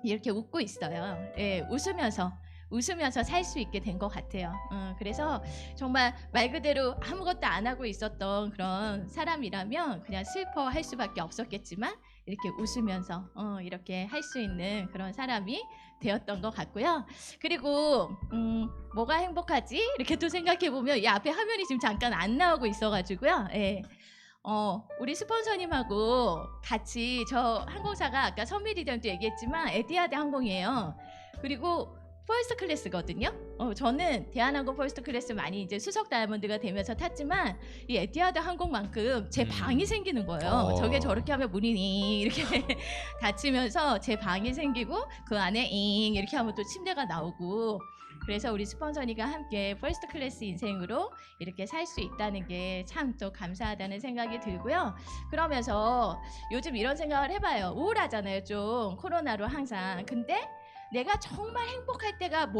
이렇게 웃고 있어요. 예, 웃으면서 살 수 있게 된 것 같아요. 그래서 정말 말 그대로 아무것도 안 하고 있었던 그런 사람이라면 그냥 슬퍼할 수밖에 없었겠지만 이렇게 웃으면서 이렇게 할 수 있는 그런 사람이 되었던 것 같고요. 그리고 뭐가 행복하지? 이렇게 또 생각해 보면 이 앞에 화면이 지금 잠깐 안 나오고 있어가지고요. 예. 우리 스폰서님하고 같이 저 항공사가 아까 선미리전도 얘기했지만 에티하드 항공이에요. 그리고 퍼스트 클래스거든요. 저는 대한항공 퍼스트 클래스 많이 이제 수석 다이아몬드가 되면서 탔지만 이 에티하드 항공만큼 제 방이 생기는 거예요. 저게 저렇게 하면 문이 이렇게 닫히면서 제 방이 생기고 그 안에 잉 이렇게 하면 또 침대가 나오고 그래서 우리 스폰서니가 함께 퍼스트 클래스 인생으로 이렇게 살 수 있다는 게 참 또 감사하다는 생각이 들고요. 그러면서 요즘 이런 생각을 해봐요. 우울하잖아요. 좀 코로나로 항상. 근데 내가 정말 행복할 때가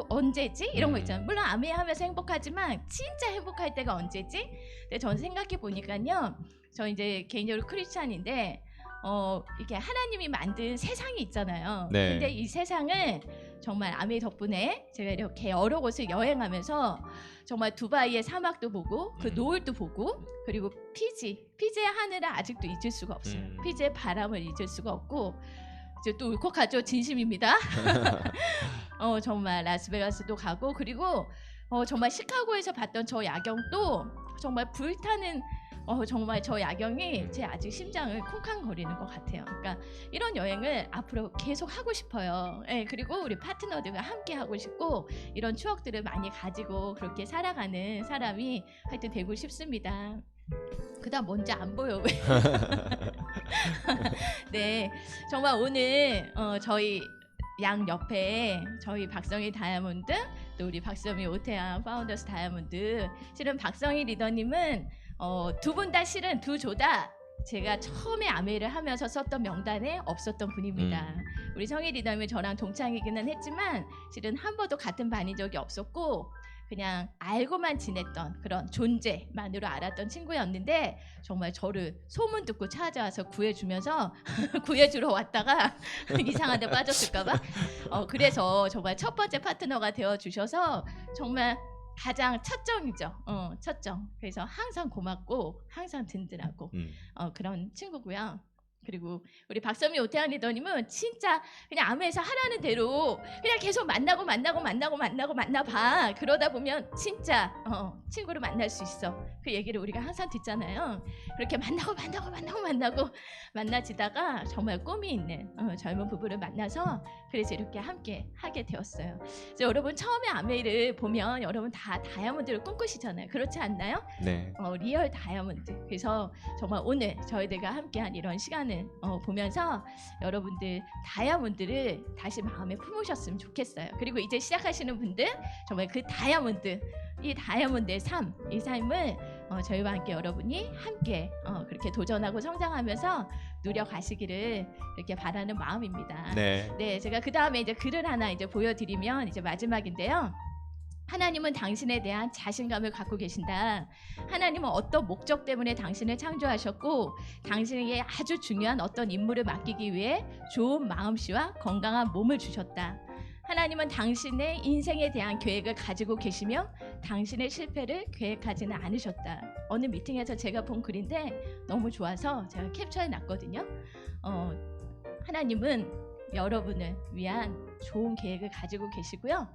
언제지? 이런 거 있잖아요. 물론 아메 하면서 행복하지만 진짜 행복할 때가 언제지? 근데 저는 생각해 보니까요. 저 이제 개인적으로 크리스찬인데 이렇게 하나님이 만든 세상이 있잖아요. 네. 근데 이 세상을 정말 아메 덕분에 제가 이렇게 여러 곳을 여행하면서 정말 두바이의 사막도 보고 그 노을도 보고 그리고 피지의 하늘을 아직도 잊을 수가 없어요. 피지의 바람을 잊을 수가 없고 이제 또 울컥하죠. 진심입니다. 정말 라스베가스도 가고 그리고 정말 시카고에서 봤던 저 야경도 정말 불타는 정말 저 야경이 제 아직 심장을 쿵쾅거리는 것 같아요. 그러니까 이런 여행을 앞으로 계속 하고 싶어요. 예, 그리고 우리 파트너들과 함께 하고 싶고 이런 추억들을 많이 가지고 그렇게 살아가는 사람이 하여튼 되고 싶습니다. 그다음 뭔지 안 보여. 네, 정말 오늘 저희 양 옆에 저희 박성희 다이아몬드 또 우리 박수미 오태양 파운더스 다이아몬드 실은 박성희 리더님은 두 분 다 실은 두 조다 제가 처음에 아메를 하면서 썼던 명단에 없었던 분입니다. 우리 성희 리더님은 저랑 동창이기는 했지만 실은 한 번도 같은 반인 적이 없었고 그냥 알고만 지냈던 그런 존재만으로 알았던 친구였는데 정말 저를 소문 듣고 찾아와서 구해주면서 구해주러 왔다가 이상한 데 빠졌을까봐 그래서 정말 첫 번째 파트너가 되어주셔서 정말 가장 첫정이죠. 첫정. 그래서 항상 고맙고 항상 든든하고 그런 친구고요. 그리고 우리 박선미 오태양 리더님은 진짜 그냥 아무에서 하라는 대로 그냥 계속 만나봐. 그러다 보면 진짜 친구를 만날 수 있어. 그 얘기를 우리가 항상 듣잖아요. 그렇게 만나고 만나지다가 정말 꿈이 있는 젊은 부부를 만나서 그래서 이렇게 함께 하게 되었어요. 그래서 여러분 처음에 아메이를 보면 여러분 다 다이아몬드를 꿈꾸시잖아요. 그렇지 않나요? 네. 리얼 다이아몬드. 그래서 정말 오늘 저희들과 함께한 이런 시간을 보면서 여러분들 다이아몬드를 다시 마음에 품으셨으면 좋겠어요. 그리고 이제 시작하시는 분들 정말 그 다이아몬드, 이 다이아몬드의 삶, 이 삶을 저희와 함께 여러분이 함께 그렇게 도전하고 성장하면서 누려가시기를 이렇게 바라는 마음입니다. 네. 제가 그 다음에 이제 글을 하나 이제 보여드리면 이제 마지막인데요. 하나님은 당신에 대한 자신감을 갖고 계신다. 하나님은 어떤 목적 때문에 당신을 창조하셨고 당신에게 아주 중요한 어떤 임무를 맡기기 위해 좋은 마음씨와 건강한 몸을 주셨다. 하나님은 당신의 인생에 대한 계획을 가지고 계시며 당신의 실패를 계획하지는 않으셨다. 어느 미팅에서 제가 본 글인데 너무 좋아서 제가 캡처해 놨거든요. 하나님은 여러분을 위한 좋은 계획을 가지고 계시고요.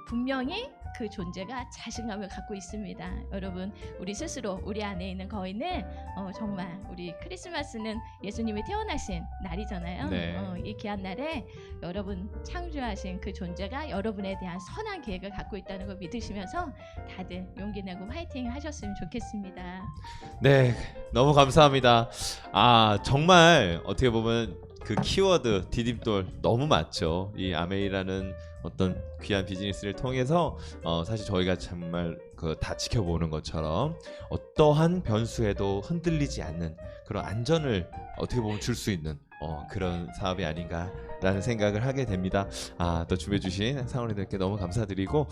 분명히 그 존재가 자신감을 갖고 있습니다. 여러분 우리 스스로 우리 안에 있는 거인을 정말 우리 크리스마스는 예수님이 태어나신 날이잖아요. 네. 이 귀한 날에 여러분 창조하신 그 존재가 여러분에 대한 선한 계획을 갖고 있다는 걸 믿으시면서 다들 용기 내고 화이팅 하셨으면 좋겠습니다. 네, 너무 감사합니다. 정말 어떻게 보면 그 키워드 디딤돌 너무 맞죠. 이 아메이라는 어떤 귀한 비즈니스를 통해서 사실 저희가 정말 그 다 지켜보는 것처럼 어떠한 변수에도 흔들리지 않는 그런 안전을 어떻게 보면 줄 수 있는 그런 사업이 아닌가라는 생각을 하게 됩니다. 또 준비해주신 상원이들께 너무 감사드리고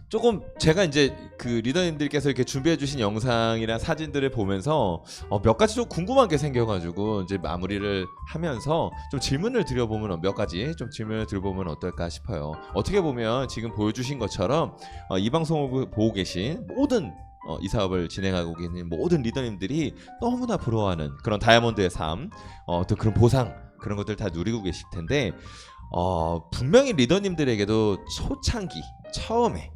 조금 제가 이제 그 리더님들께서 이렇게 준비해주신 영상이나 사진들을 보면서 몇 가지 좀 궁금한 게 생겨가지고 이제 마무리를 하면서 좀 질문을 드려보면 몇 가지 좀 질문을 드려보면 어떨까 싶어요. 어떻게 보면 지금 보여주신 것처럼 이 방송을 보고 계신 모든 이 사업을 진행하고 계신 모든 리더님들이 너무나 부러워하는 그런 다이아몬드의 삶, 또 그런 보상 그런 것들 다 누리고 계실 텐데 분명히 리더님들에게도 초창기 처음에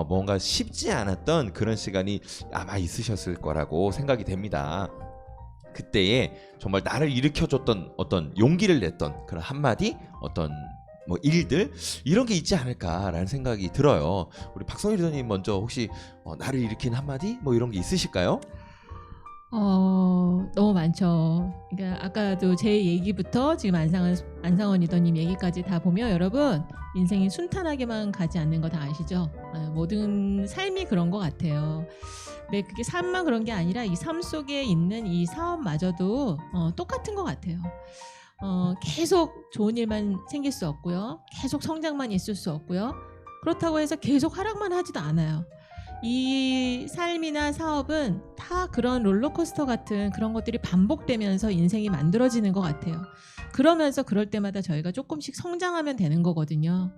뭔가 쉽지 않았던 그런 시간이 아마 있으셨을 거라고 생각이 됩니다. 그때에 정말 나를 일으켜줬던 어떤 용기를 냈던 그런 한마디 어떤 뭐 일들 이런 게 있지 않을까라는 생각이 들어요. 우리 박성희 리더님 먼저 혹시 나를 일으킨 한마디 뭐 이런 게 있으실까요? 너무 많죠. 그러니까 아까도 제 얘기부터 지금 안상원 리더님 얘기까지 다 보면 여러분 인생이 순탄하게만 가지 않는 거 다 아시죠? 모든 삶이 그런 것 같아요. 근데 그게 삶만 그런 게 아니라 이 삶 속에 있는 이 사업마저도 똑같은 것 같아요. 계속 좋은 일만 생길 수 없고요. 계속 성장만 있을 수 없고요. 그렇다고 해서 계속 하락만 하지도 않아요. 이 삶이나 사업은 다 그런 롤러코스터 같은 그런 것들이 반복되면서 인생이 만들어지는 것 같아요. 그러면서 그럴 때마다 저희가 조금씩 성장하면 되는 거거든요.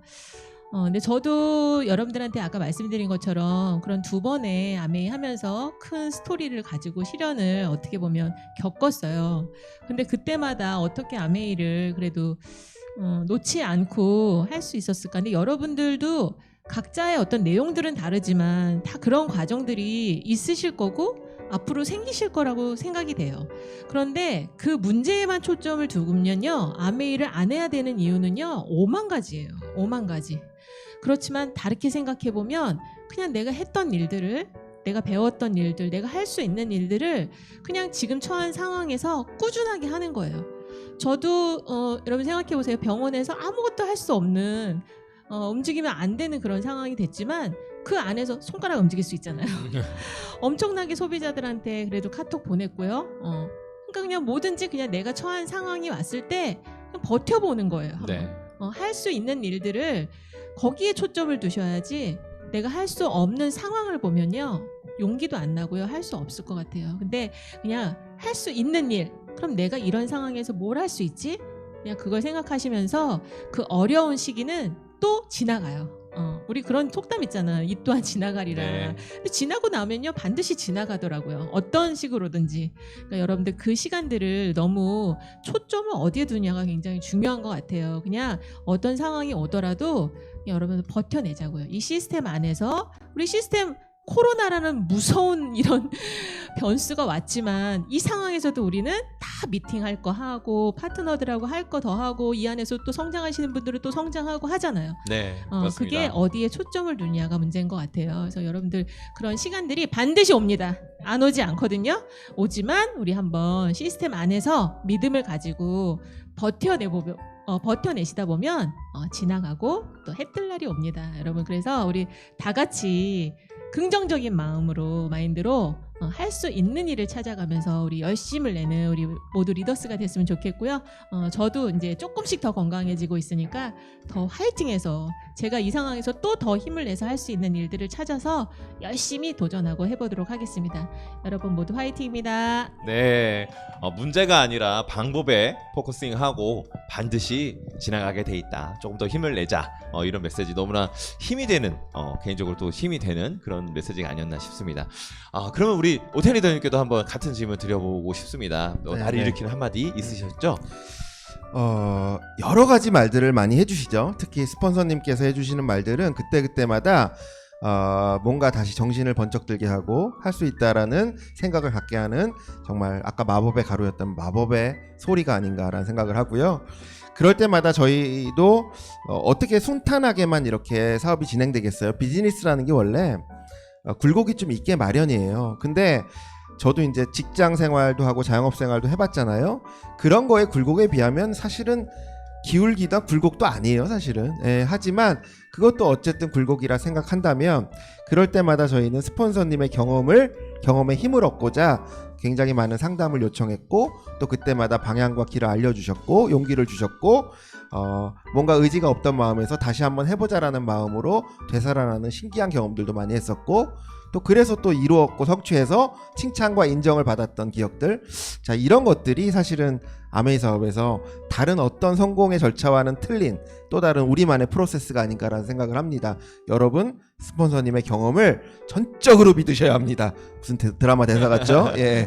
근데 저도 여러분들한테 아까 말씀드린 것처럼 그런 두 번의 아메이 하면서 큰 스토리를 가지고 실현을 어떻게 보면 겪었어요. 근데 그때마다 어떻게 아메이를 그래도 놓지 않고 할 수 있었을까? 근데 여러분들도 각자의 어떤 내용들은 다르지만 다 그런 과정들이 있으실 거고 앞으로 생기실 거라고 생각이 돼요. 그런데 그 문제에만 초점을 두면요, 아메이를 안 해야 되는 이유는요 5만 가지예요. 5만 가지. 그렇지만 다르게 생각해 보면 그냥 내가 했던 일들을, 내가 배웠던 일들, 내가 할 수 있는 일들을 그냥 지금 처한 상황에서 꾸준하게 하는 거예요. 저도 여러분 생각해 보세요. 병원에서 아무것도 할 수 없는 움직이면 안 되는 그런 상황이 됐지만 그 안에서 손가락 움직일 수 있잖아요. 엄청나게 소비자들한테 그래도 카톡 보냈고요. 그러니까 그냥 뭐든지 그냥 내가 처한 상황이 왔을 때 그냥 버텨보는 거예요. 네. 할 수 있는 일들을 거기에 초점을 두셔야지 내가 할 수 없는 상황을 보면요. 용기도 안 나고요. 할 수 없을 것 같아요. 근데 그냥 할 수 있는 일, 그럼 내가 이런 상황에서 뭘 할 수 있지? 그냥 그걸 생각하시면서 그 어려운 시기는 또 지나가요. 우리 그런 속담 있잖아요. 이 또한 지나가리라. 네. 근데 지나고 나면요 반드시 지나가더라고요. 어떤 식으로든지. 그러니까 여러분들 그 시간들을 너무 초점을 어디에 두냐가 굉장히 중요한 것 같아요. 그냥 어떤 상황이 오더라도 여러분들 버텨내자고요. 이 시스템 안에서 우리 시스템 코로나라는 무서운 이런 변수가 왔지만 이 상황에서도 우리는 다 미팅할 거 하고 파트너들하고 할 거 더 하고 이 안에서 또 성장하시는 분들은 또 성장하고 하잖아요. 네, 맞습니다. 그게 어디에 초점을 두냐가 문제인 것 같아요. 그래서 여러분들 그런 시간들이 반드시 옵니다. 안 오지 않거든요. 오지만 우리 한번 시스템 안에서 믿음을 가지고 버텨내시다 보면 지나가고 또 해뜰 날이 옵니다. 여러분 그래서 우리 다 같이 긍정적인 마인드로 할 수 있는 일을 찾아가면서 우리 열심을 내는 우리 모두 리더스가 됐으면 좋겠고요. 저도 이제 조금씩 더 건강해지고 있으니까 더 화이팅해서 제가 이 상황에서 또 더 힘을 내서 할 수 있는 일들을 찾아서 열심히 도전하고 해보도록 하겠습니다. 여러분 모두 화이팅입니다. 네, 문제가 아니라 방법에 포커싱하고 반드시 지나가게 돼 있다. 조금 더 힘을 내자. 이런 메시지 너무나 힘이 되는, 개인적으로 또 힘이 되는 그런 메시지가 아니었나 싶습니다. 그러면 우리 오태니 리더님께도 한번 같은 질문 드려보고 싶습니다. 나를 네. 일으키는 한마디 있으셨죠? 여러 가지 말들을 많이 해주시죠. 특히 스폰서님께서 해주시는 말들은 그때그때마다 뭔가 다시 정신을 번쩍 들게 하고 할 수 있다라는 생각을 갖게 하는 정말 아까 마법의 가루였던 마법의 소리가 아닌가라는 생각을 하고요. 그럴 때마다 저희도 어떻게 순탄하게만 이렇게 사업이 진행되겠어요. 비즈니스라는 게 원래 굴곡이 좀 있게 마련이에요. 근데 저도 이제 직장 생활도 하고 자영업 생활도 해봤잖아요. 그런 거에 굴곡에 비하면 사실은 기울기다 굴곡도 아니에요, 사실은. 하지만 그것도 어쨌든 굴곡이라 생각한다면 그럴 때마다 저희는 스폰서님의 경험에 힘을 얻고자 굉장히 많은 상담을 요청했고 또 그때마다 방향과 길을 알려주셨고 용기를 주셨고 뭔가 의지가 없던 마음에서 다시 한번 해보자라는 마음으로 되살아나는 신기한 경험들도 많이 했었고 또 그래서 또 이루었고 성취해서 칭찬과 인정을 받았던 기억들, 자 이런 것들이 사실은 아메이 사업에서 다른 어떤 성공의 절차와는 틀린 또 다른 우리만의 프로세스가 아닌가라는 생각을 합니다. 여러분 스폰서님의 경험을 전적으로 믿으셔야 합니다. 무슨 드라마 대사 같죠? 예.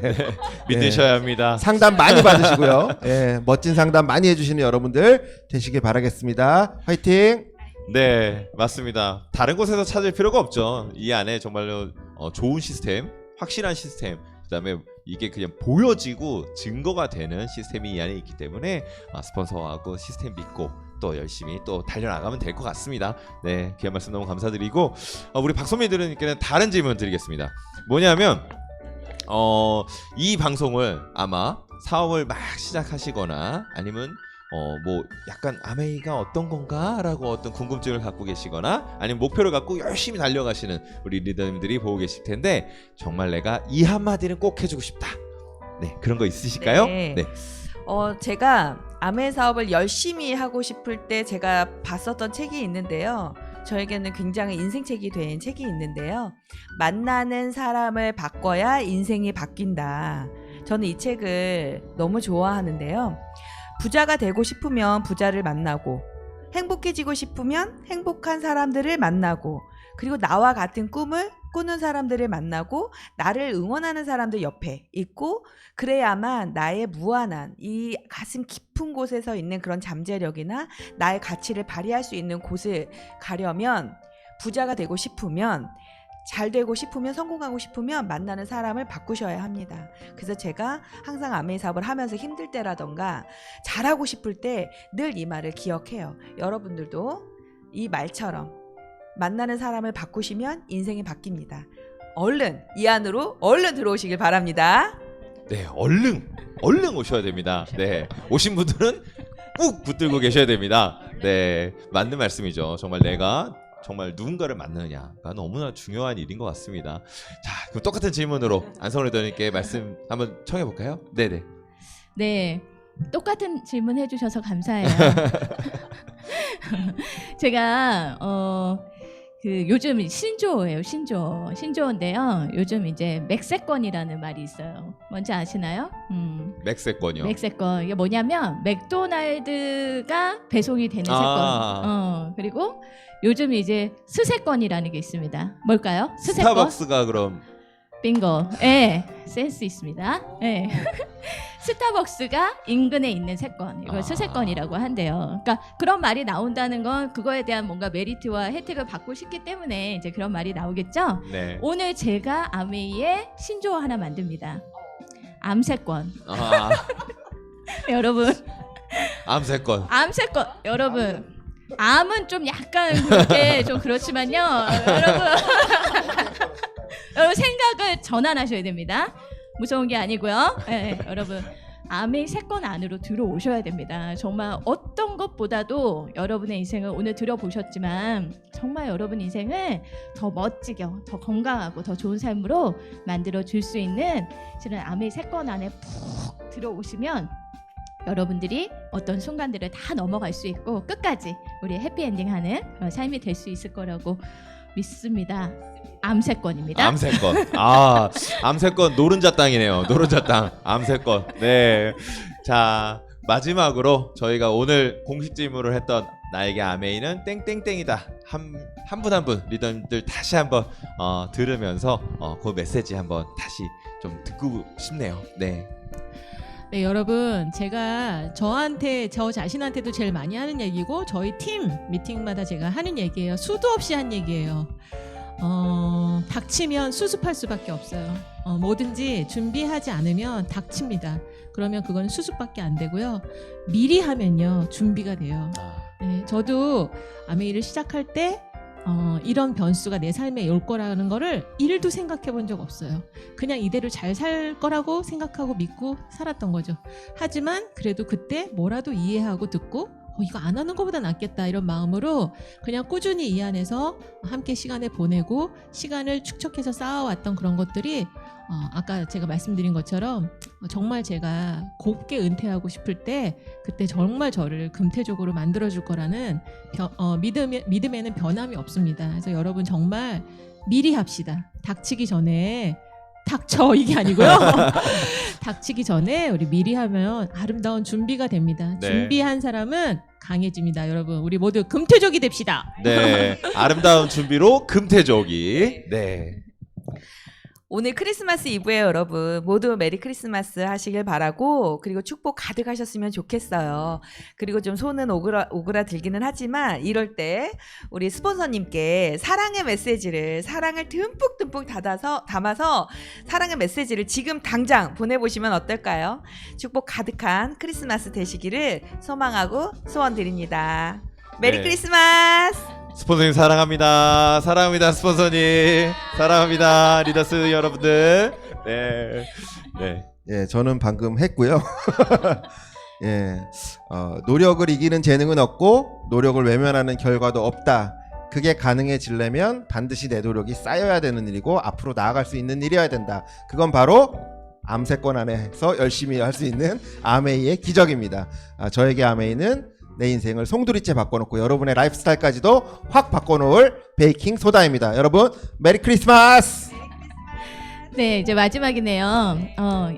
믿으셔야 합니다. 상담 많이 받으시고요. 예, 멋진 상담 많이 해주시는 여러분들 되시길 바라겠습니다. 화이팅! 네, 맞습니다. 다른 곳에서 찾을 필요가 없죠. 이 안에 정말로 좋은 시스템, 확실한 시스템, 그다음에 이게 그냥 보여지고 증거가 되는 시스템이 이 안에 있기 때문에 스폰서하고 시스템 믿고 또 열심히 또 달려나가면 될 것 같습니다. 네, 귀한 말씀 너무 감사드리고 우리 박소민 들으니까는 다른 질문 드리겠습니다. 뭐냐면 이 방송을 아마 사업을 막 시작하시거나 아니면 뭐 약간 아메이가 어떤 건가라고 어떤 궁금증을 갖고 계시거나 아니면 목표를 갖고 열심히 달려가시는 우리 리더님들이 보고 계실 텐데 정말 내가 이 한마디는 꼭 해주고 싶다. 네, 그런 거 있으실까요? 네. 네. 제가 아메 사업을 열심히 하고 싶을 때 제가 봤었던 책이 있는데요. 저에게는 굉장히 인생책이 된 책이 있는데요. 만나는 사람을 바꿔야 인생이 바뀐다. 저는 이 책을 너무 좋아하는데요. 부자가 되고 싶으면 부자를 만나고 행복해지고 싶으면 행복한 사람들을 만나고 그리고 나와 같은 꿈을 꾸는 사람들을 만나고 나를 응원하는 사람들 옆에 있고 그래야만 나의 무한한 이 가슴 깊은 곳에서 있는 그런 잠재력이나 나의 가치를 발휘할 수 있는 곳을 가려면 부자가 되고 싶으면 잘 되고 싶으면 성공하고 싶으면 만나는 사람을 바꾸셔야 합니다. 그래서 제가 항상 아메이 사업을 하면서 힘들 때라던가 잘하고 싶을 때 늘 이 말을 기억해요. 여러분들도 이 말처럼 만나는 사람을 바꾸시면 인생이 바뀝니다. 얼른 이 안으로 얼른 들어오시길 바랍니다. 네, 얼른 오셔야 됩니다. 네, 오신 분들은 꾹 붙들고 계셔야 됩니다. 네, 맞는 말씀이죠. 정말 내가 정말 누군가를 만나느냐가 너무나 중요한 일인 것 같습니다. 자, 그럼 똑같은 질문으로 안성훈 리더님께 말씀 한번 청해 볼까요? 네네. 네, 똑같은 질문 해주셔서 감사해요. 제가 그 요즘 신조어예요. 신조어인데요. 요즘 이제 맥세권이라는 말이 있어요. 뭔지 아시나요? 맥세권이요. 맥세권. 이게 뭐냐면 맥도날드가 배송이 되는 세권. 그리고 요즘 이제 스세권이라는 게 있습니다. 뭘까요? 스세권. 스타벅스가 그럼 빙고. 예. 센스 있습니다. 예. 스타벅스가 인근에 있는 세권. 이걸 스세권이라고 한대요. 그러니까 그런 말이 나온다는 건 그거에 대한 뭔가 메리트와 혜택을 받고 싶기 때문에 이제 그런 말이 나오겠죠. 네. 오늘 제가 아메이의 신조어 하나 만듭니다. 암세권. 여러분, 암세권. 암세권. 여러분, 암은 좀 약간 그렇게 좀 그렇지만요. 여러분 생각을 전환하셔야 됩니다. 무서운 게 아니고요. 네, 여러분 암의 세권 안으로 들어오셔야 됩니다. 정말 어떤 것보다도 여러분의 인생을 오늘 들어보셨지만 정말 여러분 인생을 더 멋지게, 더 건강하고 더 좋은 삶으로 만들어 줄 수 있는 실은 암의 세권 안에 푹 들어오시면 여러분들이 어떤 순간들을 다 넘어갈 수 있고 끝까지 우리 해피엔딩하는 그런 삶이 될 수 있을 거라고 믿습니다. 암세권입니다. 암세권. 암세권 노른자 땅이네요. 노른자 땅. 암세권. 네. 자, 마지막으로 저희가 오늘 공식 질문을 했던 나에게 아메이는 땡땡땡이다. 한 분 한 분 리더님들 다시 한번 들으면서 그 메시지 한번 다시 좀 듣고 싶네요. 네. 네, 여러분, 제가 저 자신한테도 제일 많이 하는 얘기고 저희 팀 미팅마다 제가 하는 얘기예요. 수도 없이 한 얘기예요. 닥치면 수습할 수밖에 없어요. 뭐든지 준비하지 않으면 닥칩니다. 그러면 그건 수습밖에 안 되고요. 미리 하면요, 준비가 돼요. 네, 저도 아메이를 시작할 때 이런 변수가 내 삶에 올 거라는 거를 1도 생각해 본 적 없어요. 그냥 이대로 잘 살 거라고 생각하고 믿고 살았던 거죠. 하지만 그래도 그때 뭐라도 이해하고 듣고 이거 안 하는 것보다 낫겠다 이런 마음으로 그냥 꾸준히 이 안에서 함께 시간을 보내고 시간을 축적해서 쌓아왔던 그런 것들이 아까 제가 말씀드린 것처럼 정말 제가 곱게 은퇴하고 싶을 때 그때 정말 저를 금태족으로 만들어줄 거라는 믿음에는 변함이 없습니다. 그래서 여러분 정말 미리 합시다. 닥치기 전에 닥쳐 이게 아니고요. 닥치기 전에 우리 미리 하면 아름다운 준비가 됩니다. 네. 준비한 사람은 강해집니다. 여러분 우리 모두 금태족이 됩시다. 네. 아름다운 준비로 금태족이. 네. 오늘 크리스마스 이브에 여러분 모두 메리 크리스마스 하시길 바라고 그리고 축복 가득하셨으면 좋겠어요. 그리고 좀 손은 오그라들기는 하지만 이럴 때 우리 스폰서님께 사랑의 메시지를 사랑을 듬뿍듬뿍 담아서 사랑의 메시지를 지금 당장 보내보시면 어떨까요? 축복 가득한 크리스마스 되시기를 소망하고 소원드립니다. 메리 네. 크리스마스! 스폰서님 사랑합니다. 사랑합니다. 스폰서님. 사랑합니다. 리더스 여러분들. 네. 네. 예, 저는 방금 했고요. 예, 노력을 이기는 재능은 없고 노력을 외면하는 결과도 없다. 그게 가능해지려면 반드시 내 노력이 쌓여야 되는 일이고 앞으로 나아갈 수 있는 일이어야 된다. 그건 바로 암세권 안에서 열심히 할 수 있는 아메이의 기적입니다. 저에게 아메이는 내 인생을 송두리째 바꿔놓고 여러분의 라이프 스타일까지도 확 바꿔놓을 베이킹 소다입니다. 여러분 메리 크리스마스! 네, 이제 마지막이네요.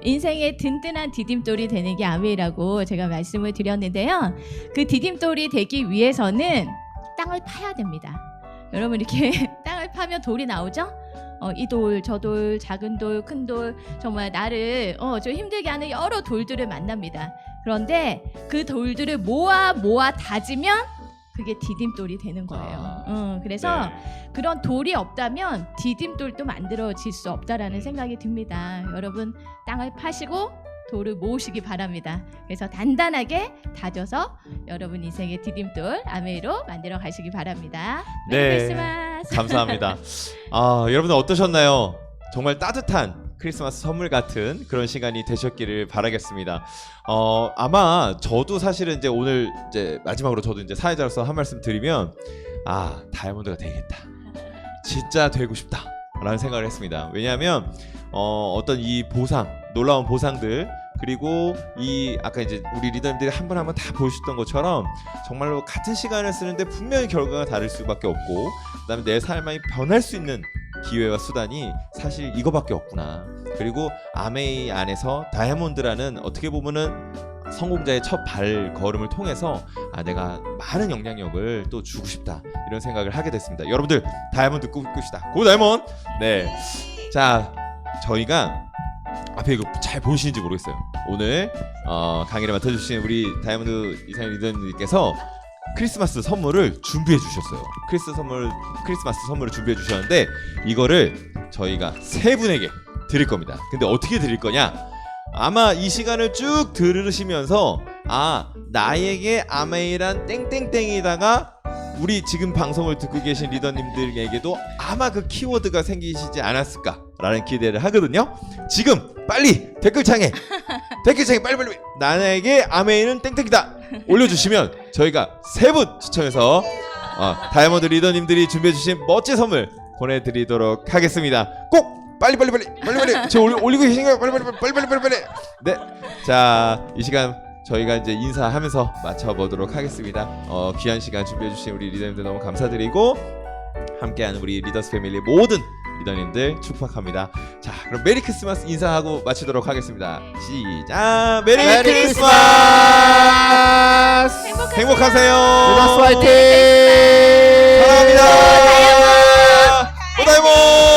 인생의 든든한 디딤돌이 되는 게 아메이라고 제가 말씀을 드렸는데요. 그 디딤돌이 되기 위해서는 땅을 파야 됩니다. 여러분 이렇게 땅을 파면 돌이 나오죠? 이 돌, 저 돌, 작은 돌, 큰 돌, 정말 나를 좀 힘들게 하는 여러 돌들을 만납니다. 그런데 그 돌들을 모아 다지면 그게 디딤돌이 되는 거예요. 그래서 네. 그런 돌이 없다면 디딤돌도 만들어질 수 없다라는 생각이 듭니다. 여러분 땅을 파시고 돌을 모으시기 바랍니다. 그래서 단단하게 다져서 여러분 인생의 디딤돌 아메이로 만들어 가시기 바랍니다. 메리 네. 크리스마스. 감사합니다. 여러분들 어떠셨나요? 정말 따뜻한 크리스마스 선물 같은 그런 시간이 되셨기를 바라겠습니다. 아마 저도 사실은 이제 오늘 이제 마지막으로 저도 이제 사회자로서 한 말씀 드리면 다이아몬드가 되겠다. 진짜 되고 싶다라는 생각을 했습니다. 왜냐하면 어떤 이 보상, 놀라운 보상들 그리고 이 아까 이제 우리 리더님들이 한 분 한 분 다 보여주셨던 것처럼 정말로 같은 시간을 쓰는데 분명히 결과가 다를 수밖에 없고, 그다음에 내 삶이 변할 수 있는 기회와 수단이 사실 이거밖에 없구나. 그리고 아메이 안에서 다이아몬드라는 어떻게 보면은 성공자의 첫 발걸음을 통해서 내가 많은 영향력을 또 주고 싶다, 이런 생각을 하게 됐습니다. 여러분들 다이아몬드 꿈꾸시다. 고 다이아몬드. 네. 자, 저희가 앞에 이거 잘 보이시는지 모르겠어요. 오늘 강의를 맡아주신 우리 다이아몬드 이상희 리더님께서 크리스마스 선물을 준비해 주셨어요. 크리스마스 선물을 준비해 주셨는데 이거를 저희가 세 분에게 드릴 겁니다. 근데 어떻게 드릴 거냐? 아마 이 시간을 쭉 들으시면서 나에게 아메이란 땡땡땡이다가 우리 지금 방송을 듣고 계신 리더님들에게도 아마 그 키워드가 생기시지 않았을까라는 기대를 하거든요. 지금 빨리 댓글창에 빨리 나에게 아메이는 땡땡이다 올려주시면 저희가 세 분 추첨해서 다이아몬드 리더님들이 준비해주신 멋진 선물 보내드리도록 하겠습니다. 꼭 빨리 저 올리고 계신가요? 빨리. 네, 자, 이 시간 저희가 이제 인사하면서 마쳐보도록 하겠습니다. 귀한 시간 준비해주신 우리 리더님들 너무 감사드리고 함께하는 우리 리더스 패밀리 모든 리더님들 축복합니다. 자, 그럼 메리 크리스마스 인사하고 마치도록 하겠습니다. 시작. 메리 크리스마스. 행복하세요. 리더스 화이팅! 사랑합니다. 고다이몬.